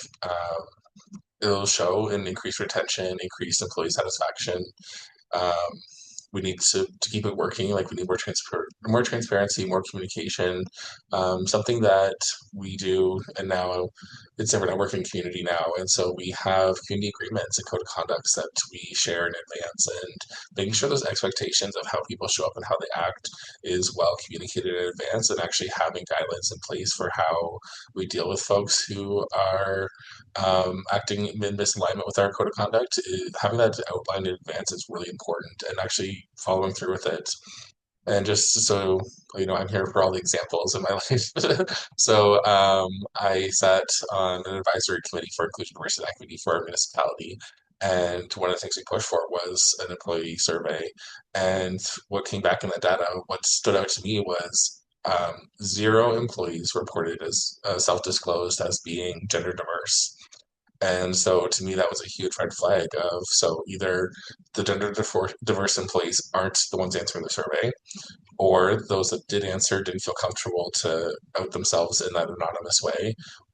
it'll show in increased retention, increased employee satisfaction. Um, we need to keep it working. Like we need more transparency, more communication. Something that we do, and now it's in our networking community now, and so we have community agreements and code of conducts that we share in advance, and making sure those expectations of how people show up and how they act is well communicated in advance, and actually having guidelines in place for how we deal with folks who are acting in misalignment with our code of conduct. Having that outlined in advance is really important, and actually following through with it. And just so I'm here for all the examples in my life. So I sat on an advisory committee for inclusion, diversity, and equity for our municipality. And one of the things we pushed for was an employee survey. And what came back in that data, what stood out to me was zero employees reported as self-disclosed as being gender diverse. And so to me, that was a huge red flag of so either the diverse employees aren't the ones answering the survey, or those that did answer didn't feel comfortable to out themselves in that anonymous way,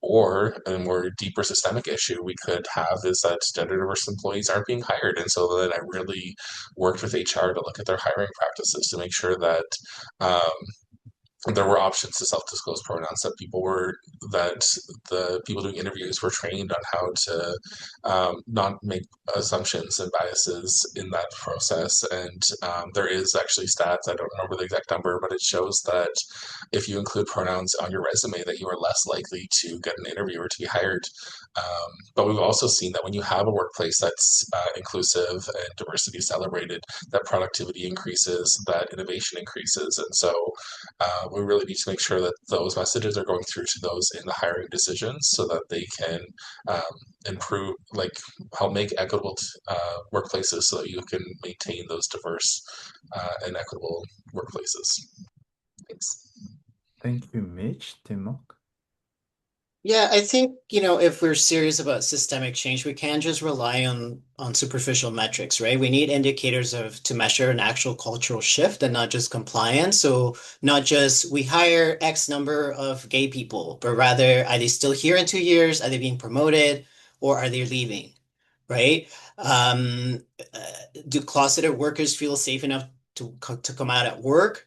Or a more deeper systemic issue we could have is that gender diverse employees aren't being hired. And so then I really worked with HR to look at their hiring practices to make sure that um, there were options to self-disclose pronouns, that the people doing interviews were trained on how to not make assumptions and biases in that process. And there is actually stats, I don't remember the exact number, but it shows that if you include pronouns on your resume, that you are less likely to get an interview or to be hired. But we've also seen that when you have a workplace that's inclusive and diversity celebrated, that productivity increases, that innovation increases. And so we really need to make sure that those messages are going through to those in the hiring decisions so that they can um, improve, like help make equitable workplaces so that you can maintain those diverse and equitable workplaces. Thanks. Thank you, Mitch. Témoc. Yeah, I think, if we're serious about systemic change, we can't just rely on superficial metrics, right? We need indicators to measure an actual cultural shift and not just compliance. So not just we hire X number of gay people, but rather are they still here in 2 years? Are they being promoted or are they leaving? Right? Um, uh, do closeted workers feel safe enough to come out at work?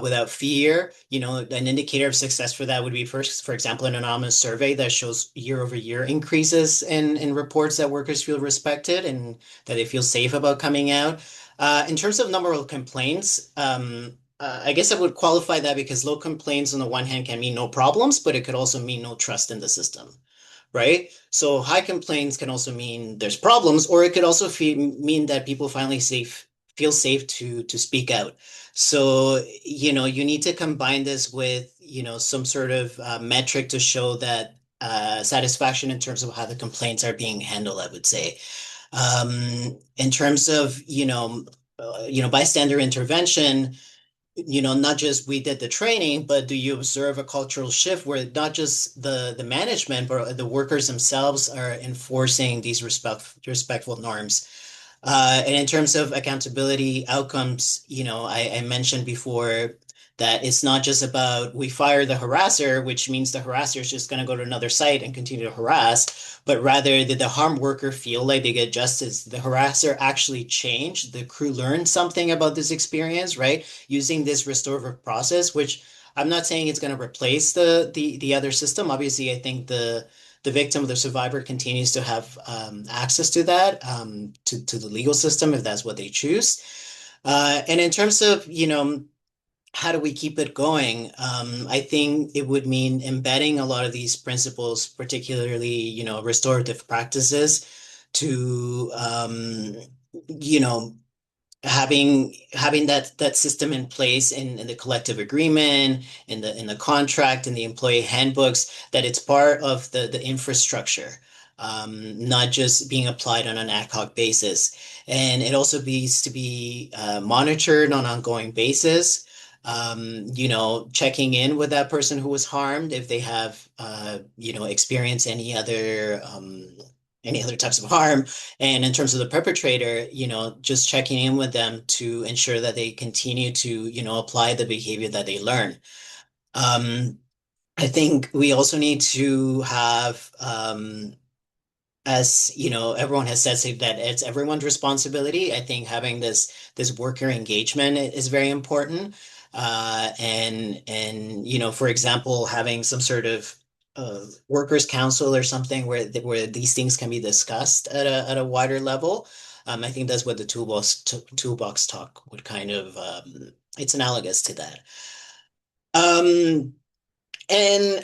Without fear. An indicator of success for that would be first, for example, an anonymous survey that shows year-over-year increases in reports that workers feel respected and that they feel safe about coming out. In terms of number of complaints, I guess I would qualify that because low complaints on the one hand can mean no problems, but it could also mean no trust in the system, right? So high complaints can also mean there's problems, or it could also mean that people finally feel safe to speak out. So, you need to combine this with, some sort of metric to show that satisfaction in terms of how the complaints are being handled, I would say. In terms of, bystander intervention, not just we did the training, but do you observe a cultural shift where not just the management, but the workers themselves are enforcing these respectful norms? And in terms of accountability outcomes, I mentioned before that it's not just about we fire the harasser, which means the harasser is just going to go to another site and continue to harass, but rather did the harm worker feel like they get justice? The harasser actually changed. The crew learned something about this experience, right? Using this restorative process, which I'm not saying it's going to replace the other system. Obviously, I think the victim or the survivor continues to have access to that, to the legal system if that's what they choose. And in terms of, how do we keep it going? I think it would mean embedding a lot of these principles, particularly, restorative practices to, you know, having that system in place in the collective agreement, in the contract, in the employee handbooks, that it's part of the infrastructure, not just being applied on an ad hoc basis. And it also needs to be monitored on an ongoing basis. Checking in with that person who was harmed if they have experienced any other types of harm. And in terms of the perpetrator, just checking in with them to ensure that they continue to, apply the behavior that they learn. I think we also need to have, as everyone has said, say that it's everyone's responsibility. I think having this worker engagement is very important. And for example, having some sort of workers' council or something where these things can be discussed at a wider level. I think that's what the toolbox talk would kind of it's analogous to that. Um, and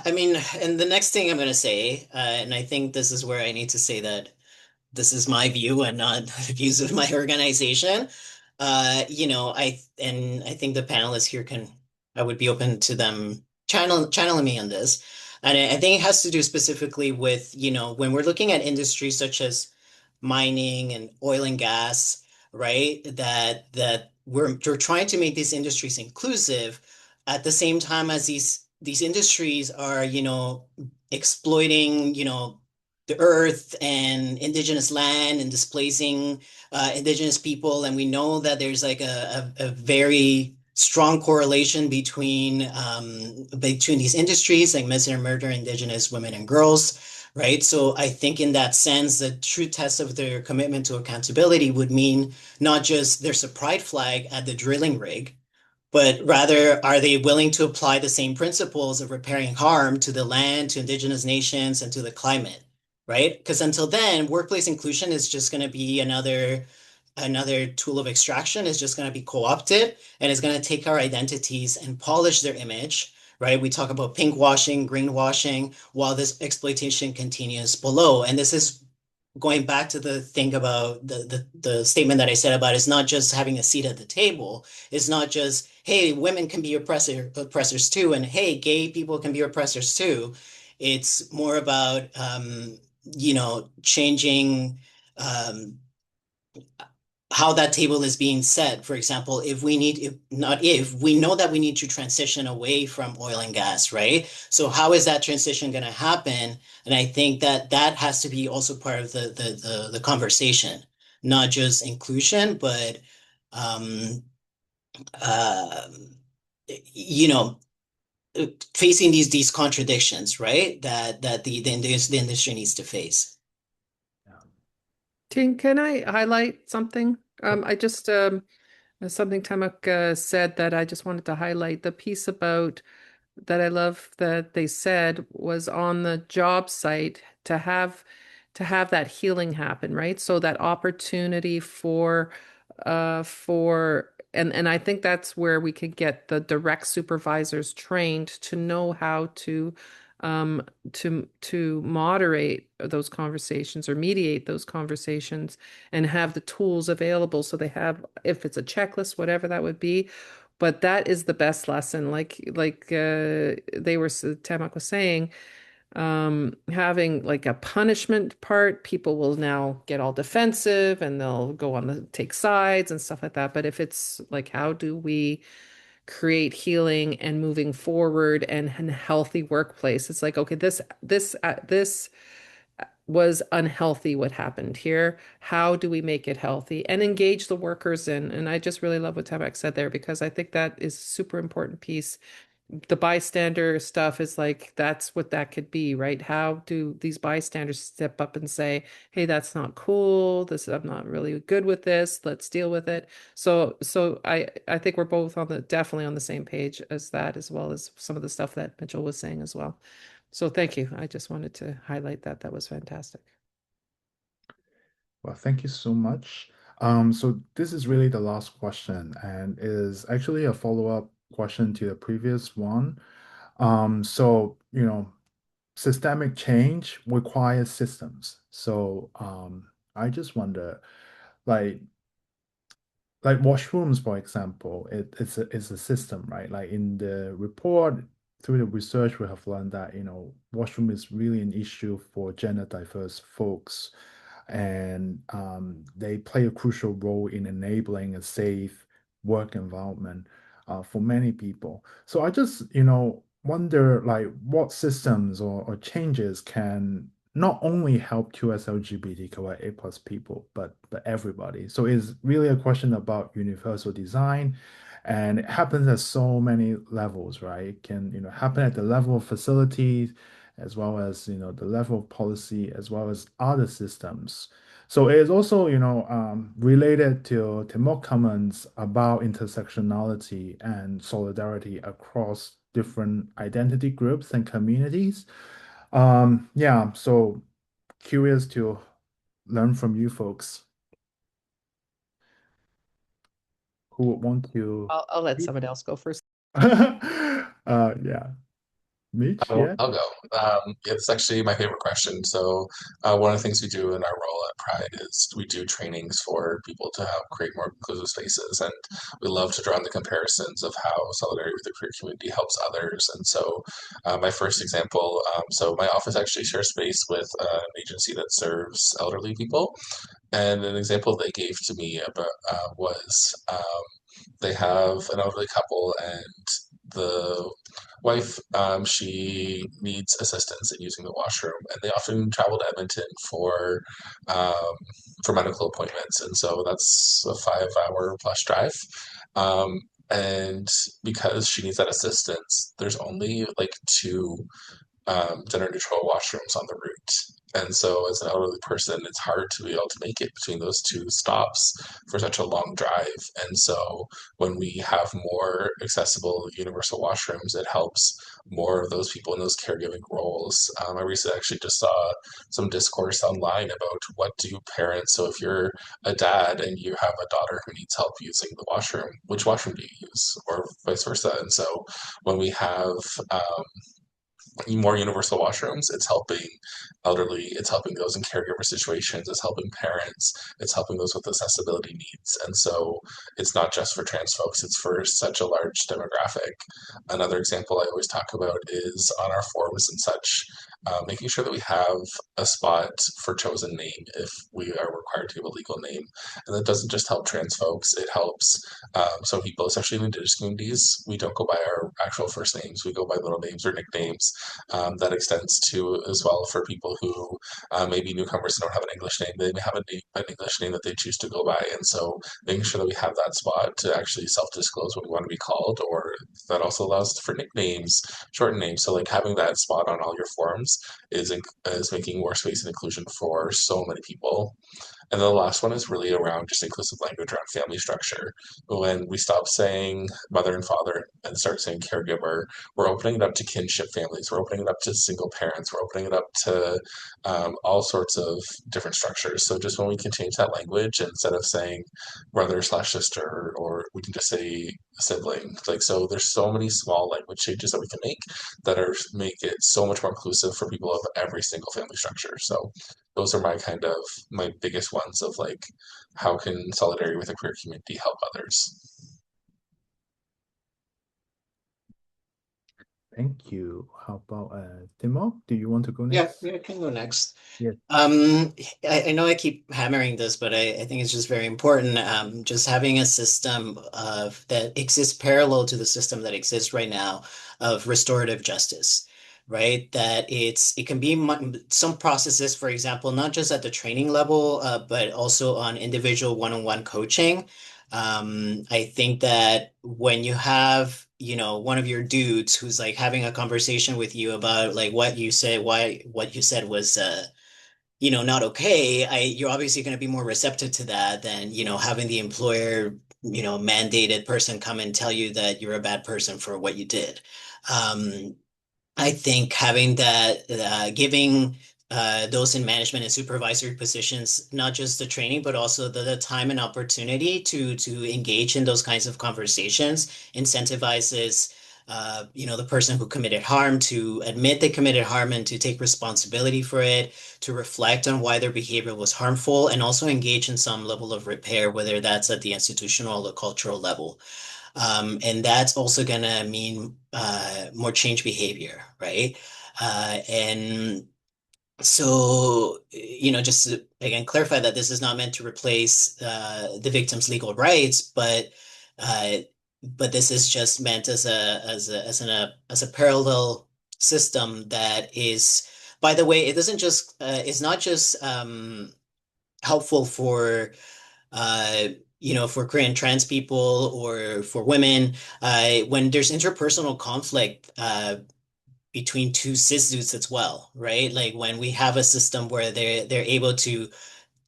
I mean, and the next thing I'm going to say, and I think this is where I need to say that this is my view and not the views of my organization. I think the panelists here I would be open to them channeling me on this. And I think it has to do specifically with, when we're looking at industries such as mining and oil and gas, right? That we're trying to make these industries inclusive at the same time as these industries are, exploiting, the earth and indigenous land and displacing indigenous people. And we know that there's like a very strong correlation between these industries like missing murder, Indigenous women and girls, right? So I think in that sense, the true test of their commitment to accountability would mean not just there's a pride flag at the drilling rig, but rather are they willing to apply the same principles of repairing harm to the land, to Indigenous nations, and to the climate, right? Because until then, workplace inclusion is just going to be another tool of extraction. Is just going to be co-opted and it's going to take our identities and polish their image, right? We talk about pink washing, greenwashing, while this exploitation continues below. And this is going back to the thing about the statement that I said about it's not just having a seat at the table. It's not just, hey, women can be oppressors too, and hey, gay people can be oppressors too. It's more about changing um, how that table is being set. For example, if not if, we know that we need to transition away from oil and gas, right? So how is that transition going to happen? And I think that that has to be also part of the conversation, not just inclusion, but um, uh, you know, facing these contradictions, right? That the industry needs to face. Ting, can I highlight something? I just something Témoc said that I just wanted to highlight. The piece about that I love that they said was on the job site to have that healing happen, right? So that opportunity for and I think that's where we could get the direct supervisors trained to know how um to moderate those conversations or mediate those conversations and have the tools available so they have, if it's a checklist, whatever that would be. But that is the best lesson. Témoc was saying, having like a punishment part, people will now get all defensive and they'll go on the take sides and stuff like that. But if it's like, how do we create healing and moving forward and a healthy workplace? It's like, okay, this was unhealthy what happened here. How do we make it healthy and engage the workers in? And I just really love what Tabak said there because I think that is a super important piece. The bystander stuff is like, that's what that could be, right? How do these bystanders step up and say, hey, that's not cool. I'm not really good with this. Let's deal with it. So I think we're both definitely on the same page as that, as well as some of the stuff that Mitchell was saying as well. So thank you. I just wanted to highlight that. That was fantastic. Well, thank you so much. So this is really the last question and is actually a follow-up question to the previous one. Systemic change requires systems. I just wonder, like, washrooms, for example, it's a system, right? Like in the report, through the research, we have learned that, washroom is really an issue for gender diverse folks, and they play a crucial role in enabling a safe work environment for many people. So I just, wonder like what systems or changes can not only help 2SLGBTQIA plus people, but everybody. So it's really a question about universal design, and it happens at so many levels, right? It can, happen at the level of facilities, as well as, the level of policy, as well as other systems. So it is also, related to Témoc comments about intersectionality and solidarity across different identity groups and communities. Yeah, so curious to learn from you folks who would want to. I'll let someone else go first. Yeah, Mitch, I'll, yeah. I'll go. It's actually my favorite question. So, one of the things we do in our role at Pride is we do trainings for people to help create more inclusive spaces, and we love to draw on the comparisons of how solidarity with the queer community helps others. And so, my first example, so my office actually shares space with an agency that serves elderly people, and an example they gave to me about was they have an elderly couple, and the wife, she needs assistance in using the washroom, and they often travel to Edmonton for medical appointments, and so that's a 5 hour plus drive. Um, And because she needs that assistance, there's only like two gender neutral washrooms on the route. And so, as an elderly person, it's hard to be able to make it between those two stops for such a long drive. And so, when we have more accessible universal washrooms, it helps more of those people in those caregiving roles. I recently actually just saw some discourse online about what do parents, so if you're a dad and you have a daughter who needs help using the washroom, which washroom do you use, or vice versa? And so, when we have more universal washrooms, it's helping elderly, it's helping those in caregiver situations, it's helping parents, it's helping those with accessibility needs. And so it's not just for trans folks, it's for such a large demographic. Another example I always talk about is on our forums and such, making sure that we have a spot for chosen name if we are required to give a legal name. And that doesn't just help trans folks, it helps some people, especially in indigenous communities. We don't go by our actual first names, we go by little names or nicknames. That extends to as well for people who maybe newcomers don't have an English name. They may have an English name that they choose to go by. And so making sure that we have that spot to actually self-disclose what we want to be called, or that also allows for nicknames, shortened names. So like having that spot on all your forms is making more space and inclusion for so many people. And then the last one is really around just inclusive language around family structure. When we stop saying mother and father and start saying caregiver, we're opening it up to kinship families. We're opening it up to single parents. We're opening it up to all sorts of different structures. So just when we can change that language instead of saying brother slash sister, or we can just say sibling. Like, so there's so many small language changes that we can make that are make it so much more inclusive for people of every single family structure. So those are my kind of my biggest ones of like how can solidarity with the queer community help others. Thank you. How about Témoc? Do you want to go Yeah, next? yeah, I can go next. Yes. I know I keep hammering this, but I think it's just very important. Just having a system of that exists parallel to the system that exists right now of restorative justice, right? That it can be some processes, for example, not just at the training level, but also on individual one-on-one coaching. I think that when you have, one of your dudes who's like having a conversation with you about like what you said, why what you said was not okay, you're obviously going to be more receptive to that than, having the employer, mandated person come and tell you that you're a bad person for what you did. Um, I think having that, giving those in management and supervisory positions, not just the training, but also the time and opportunity to engage in those kinds of conversations, incentivizes the person who committed harm to admit they committed harm and to take responsibility for it, to reflect on why their behavior was harmful, and also engage in some level of repair, whether that's at the institutional or cultural level. And that's also going to mean more change behavior, right? And so, just to again clarify that this is not meant to replace the victim's legal rights, uh, but this is just meant as a parallel system that is, by the way, it doesn't just it's not just helpful for uh, for Korean trans people or for women, when there's interpersonal conflict between two cis dudes as well, right? Like when we have a system where they're able to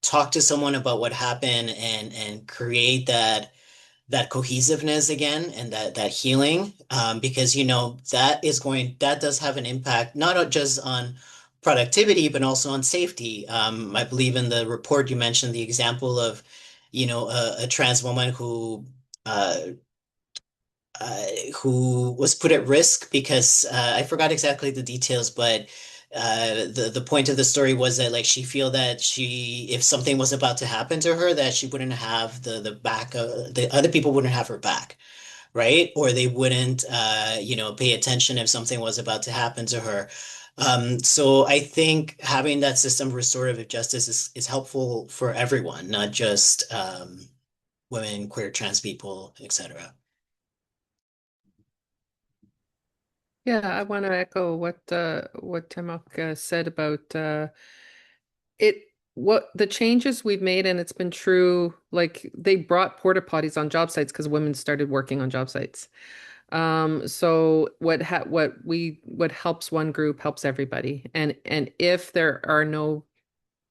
talk to someone about what happened and create that cohesiveness again and that healing, because that does have an impact not just on productivity but also on safety. I believe in the report you mentioned the example of a trans woman uh, uh, who was put at risk because I forgot exactly the details, but the point of the story was that like she feel that if something was about to happen to her, that she wouldn't have the back, the other people wouldn't have her back, right? Or they wouldn't pay attention if something was about to happen to her. So I think having that system of restorative justice is helpful for everyone, not just women, queer, trans people, etc. Yeah, I want to echo what Témoc said about it. what the changes we've made, and it's been true, like they brought porta potties on job sites because women started working on job sites. So what helps one group helps everybody. And if there are no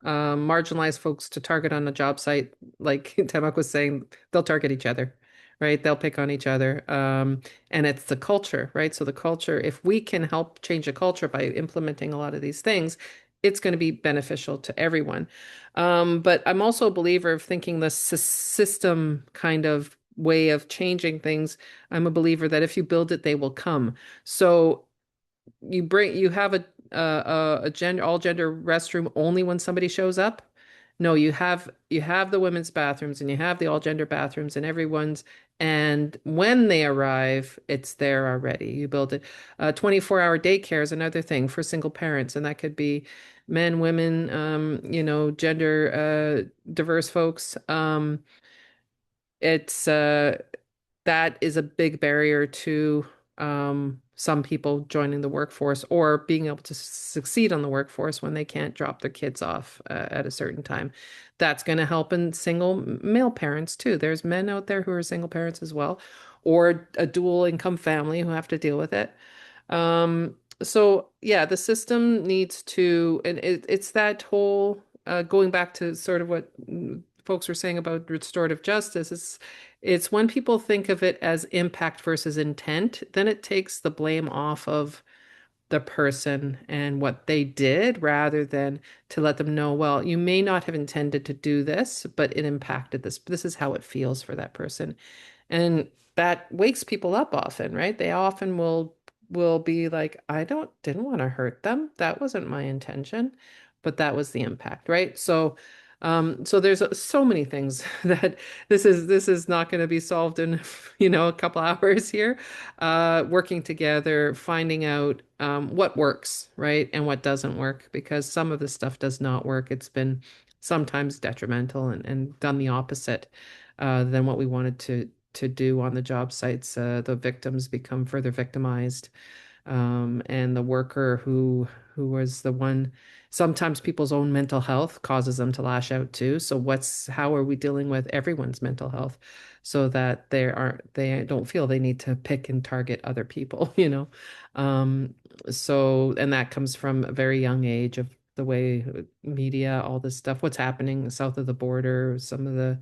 marginalized folks to target on a job site, like Témoc was saying, they'll target each other, right? They'll pick on each other. And it's the culture, right? So the culture, if we can help change the culture by implementing a lot of these things, it's going to be beneficial to everyone. But I'm also a believer of thinking the system kind of way of changing things. I'm a believer that if you build it, they will come. So you have a gender all gender restroom only when somebody shows up. No, you have the women's bathrooms and you have the all gender bathrooms and everyone's, and when they arrive, it's there already. You build it. 24-hour daycare is another thing for single parents, and that could be men, women, gender diverse folks. It's that is a big barrier to some people joining the workforce or being able to succeed on the workforce when they can't drop their kids off at a certain time. That's going to help in single male parents too. There's men out there who are single parents as well, or a dual income family who have to deal with it. So yeah, the system needs to, and it's that whole going back to sort of what folks were saying about restorative justice. It's when people think of it as impact versus intent, then it takes the blame off of the person and what they did rather than to let them know, well, you may not have intended to do this, but it impacted this. This is how it feels for that person. And that wakes people up often, right? They often will be like, I don't didn't want to hurt them. That wasn't my intention, but that was the impact, right? So there's so many things that this is not going to be solved in, a couple hours here. Working together, finding out what works, right, and what doesn't work, because some of the stuff does not work. It's been sometimes detrimental and done the opposite than what we wanted to do on the job sites. The victims become further victimized, and the worker who was the one. Sometimes people's own mental health causes them to lash out too. So how are we dealing with everyone's mental health so that they don't feel they need to pick and target other people, you know? And that comes from a very young age of the way media, all this stuff, what's happening south of the border, some of the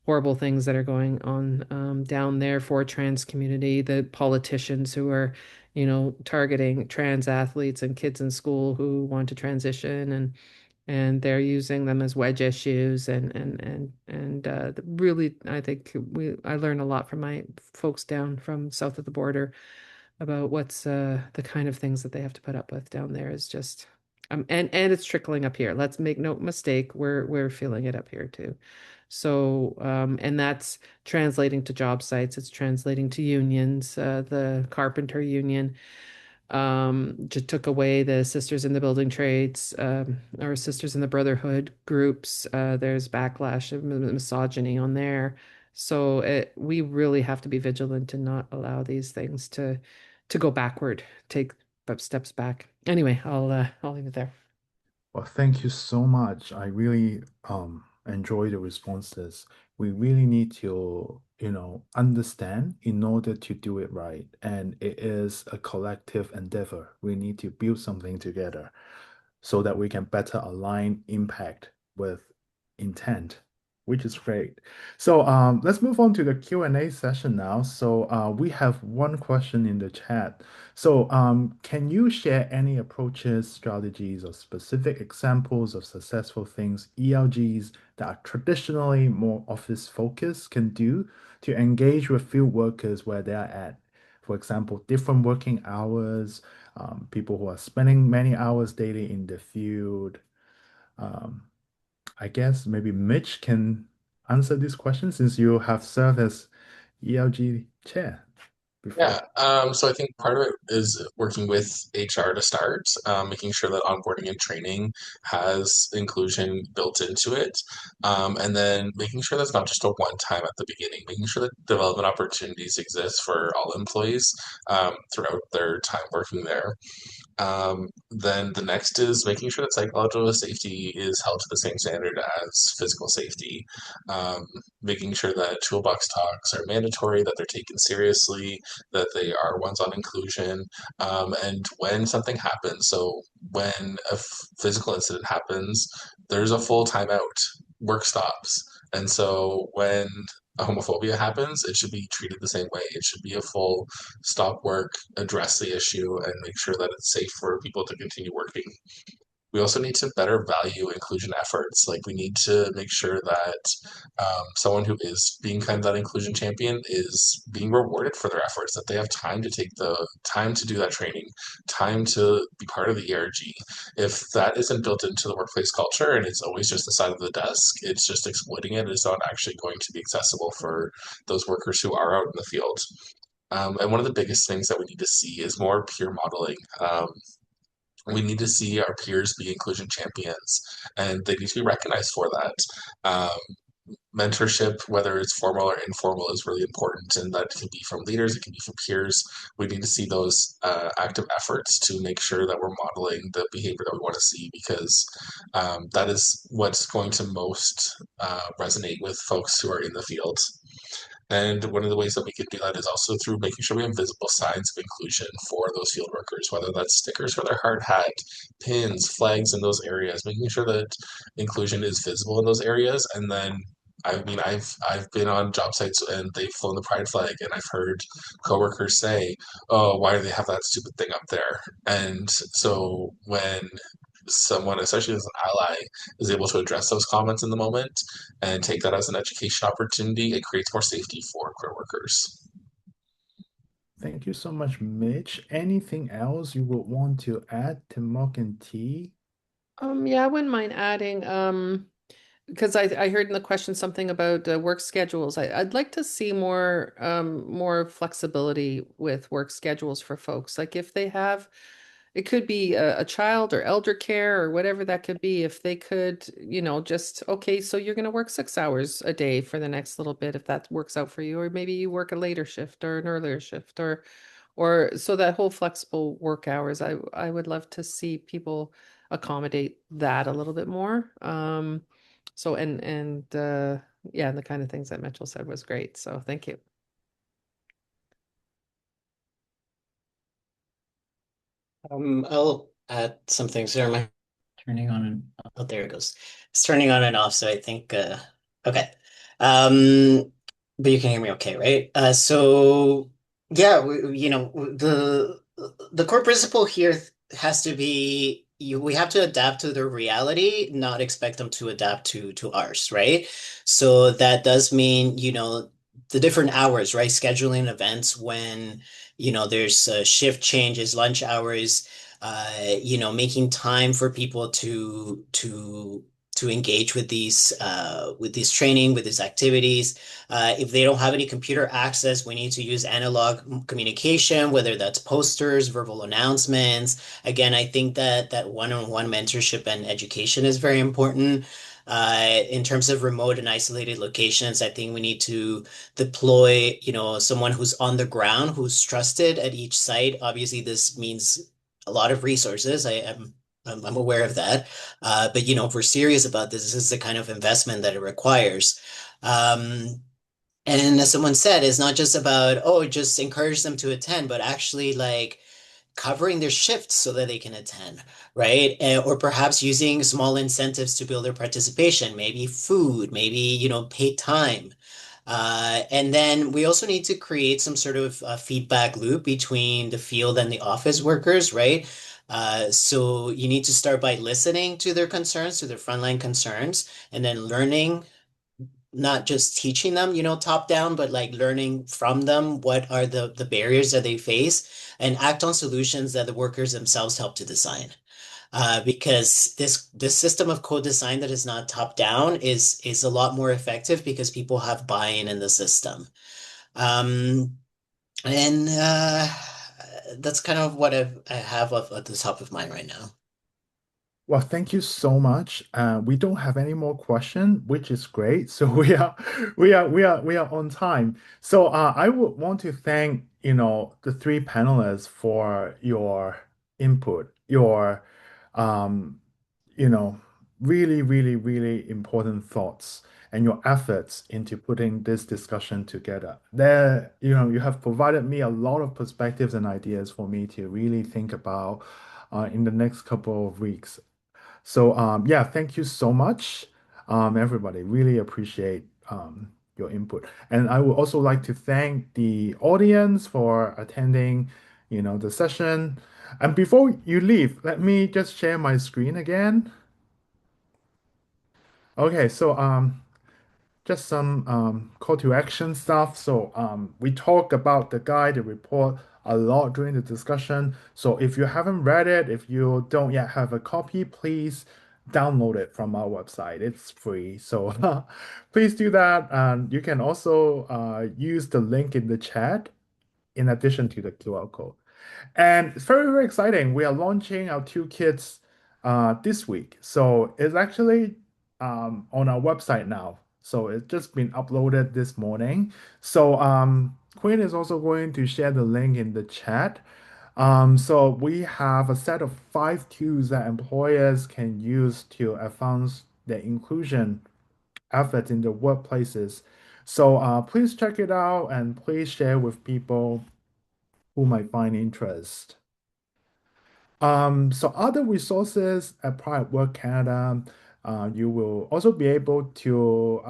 horrible things that are going on down there for trans community, the politicians who are, targeting trans athletes and kids in school who want to transition, and they're using them as wedge issues, and really, I think I learn a lot from my folks down from south of the border about what's the kind of things that they have to put up with down there is just and it's trickling up here. Let's make no mistake, we're feeling it up here too. So and that's translating to job sites, it's translating to unions. The carpenter union just took away the sisters in the building trades, or sisters in the brotherhood groups. There's backlash of misogyny on there. So we really have to be vigilant and not allow these things to go backward, take steps back. Anyway, I'll leave it there. Well, thank you so much. I really enjoy the responses. We really need to, understand in order to do it right. And it is a collective endeavor. We need to build something together so that we can better align impact with intent, which is great. So let's move on to the Q&A session now. So we have one question in the chat. So can you share any approaches, strategies, or specific examples of successful things ELGs that are traditionally more office focused can do to engage with field workers where they are at? For example, different working hours, people who are spending many hours daily in the field. Um, I guess maybe Mitch can answer this question since you have served as ELG chair before? Yeah, so I think part of it is working with HR to start, making sure that onboarding and training has inclusion built into it, and then making sure that's not just a one time at the beginning, making sure that development opportunities exist for all employees throughout their time working there. Then the next is making sure that psychological safety is held to the same standard as physical safety. Um, Making sure that toolbox talks are mandatory, that they're taken seriously, that they are ones on inclusion. And when something happens, so when a physical incident happens, there's a full timeout. Work stops. And so when homophobia happens, it should be treated the same way. It should be a full stop work, address the issue, and make sure that it's safe for people to continue working. We also need to better value inclusion efforts. Like we need to make sure that someone who is being kind of that inclusion champion is being rewarded for their efforts, that they have time to take the time to do that training, time to be part of the ERG. If that isn't built into the workplace culture and it's always just the side of the desk, it's just exploiting it. It's not actually going to be accessible for those workers who are out in the field. And one of the biggest things that we need to see is more peer modeling. We need to see our peers be inclusion champions, and they need to be recognized for that. Mentorship, whether it's formal or informal, is really important, and that can be from leaders, it can be from peers. We need to see those active efforts to make sure that we're modeling the behavior that we want to see, because that is what's going to most resonate with folks who are in the field. And one of the ways that we can do that is also through making sure we have visible signs of inclusion for those field workers, whether that's stickers for their hard hat, pins, flags in those areas, making sure that inclusion is visible in those areas. And then I mean, I've been on job sites and they've flown the pride flag, and I've heard coworkers say, "Oh, why do they have that stupid thing up there?" And so when someone, especially as an ally, is able to address those comments in the moment and take that as an education opportunity, it creates more safety for queer workers. Thank you so much, Mitch. Anything else you would want to add to Mock and T? Yeah, I wouldn't mind adding, because I heard in the question something about work schedules. I'd like to see more flexibility with work schedules for folks. Like if they have, it could be a child or elder care or whatever that could be. If they could, just okay, so you're going to work 6 hours a day for the next little bit, if that works out for you, or maybe you work a later shift or an earlier shift, or so that whole flexible work hours. I would love to see people accommodate that a little bit more. So yeah, the kind of things that Mitchell said was great. So thank you. I'll add some things there. My turning on and oh, there it goes. It's turning on and off, so I think okay. But you can hear me okay, right? So yeah, the core principle here has to be we have to adapt to their reality, not expect them to adapt to ours, right? So that does mean, the different hours, right? Scheduling events when there's shift changes, lunch hours, making time for people to engage with these training, with these activities. If they don't have any computer access, we need to use analog communication, whether that's posters, verbal announcements. Again, I think that one-on-one mentorship and education is very important. In terms of remote and isolated locations, I think we need to deploy, someone who's on the ground, who's trusted at each site. Obviously, this means a lot of resources. I'm aware of that. But if we're serious about this is the kind of investment that it requires. And as someone said, it's not just about, oh, just encourage them to attend, but actually like covering their shifts so that they can attend, right? Or perhaps using small incentives to build their participation, maybe food, maybe, paid time. And then we also need to create some sort of feedback loop between the field and the office workers, right? So you need to start by listening to their concerns, to their frontline concerns, and then learning, not just teaching them, top down, but like learning from them what are the barriers that they face and act on solutions that the workers themselves help to design. Because this system of code design that is not top down is a lot more effective because people have buy-in in the system. Um, And that's kind of what I have at the top of mind right now. Well, thank you so much. We don't have any more questions, which is great. So we are on time. So I would want to thank, the three panelists for your input, your um, you know, really, really, really important thoughts and your efforts into putting this discussion together. You have provided me a lot of perspectives and ideas for me to really think about in the next couple of weeks. So yeah, thank you so much, everybody. Really appreciate your input. And I would also like to thank the audience for attending, the session. And before you leave, let me just share my screen again. Okay, so just some call to action stuff. So we talked about the guide, the report a lot during the discussion. So if you haven't read it, if you don't yet have a copy, please download it from our website. It's free. So please do that. And you can also use the link in the chat in addition to the QR code. And it's very, very exciting. We are launching our two kits this week. So it's actually on our website now. So it's just been uploaded this morning. So Queen is also going to share the link in the chat. So we have a set of 5 tools that employers can use to advance their inclusion efforts in their workplaces. So please check it out and please share with people who might find interest. So other resources at Pride Work Canada, you will also be able to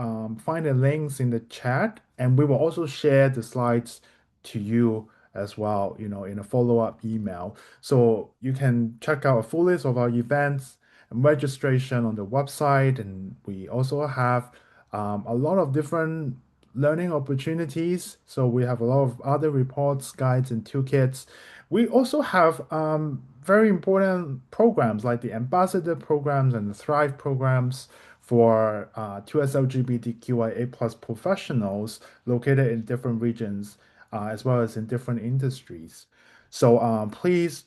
find the links in the chat, and we will also share the slides to you as well, in a follow-up email. So you can check out a full list of our events and registration on the website, and we also have a lot of different learning opportunities. So we have a lot of other reports, guides, and toolkits. We also have very important programs like the Ambassador programs and the Thrive programs for 2SLGBTQIA plus professionals located in different regions, as well as in different industries. So please,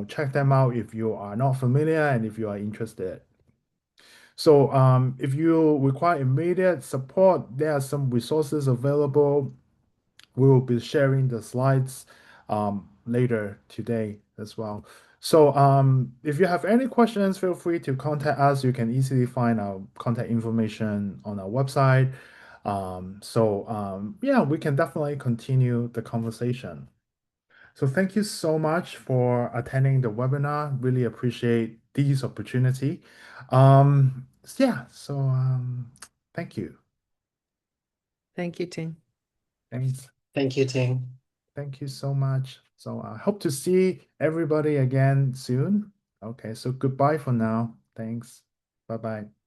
check them out if you are not familiar and if you are interested. So if you require immediate support, there are some resources available. We will be sharing the slides later today as well. So if you have any questions, feel free to contact us. You can easily find our contact information on our website. Yeah, we can definitely continue the conversation. So thank you so much for attending the webinar. Really appreciate this opportunity. Yeah, so thank you. Thank you, Ting. Thanks. Thank you, Ting. Thank you so much. So I hope to see everybody again soon. Okay, so goodbye for now. Thanks. Bye bye.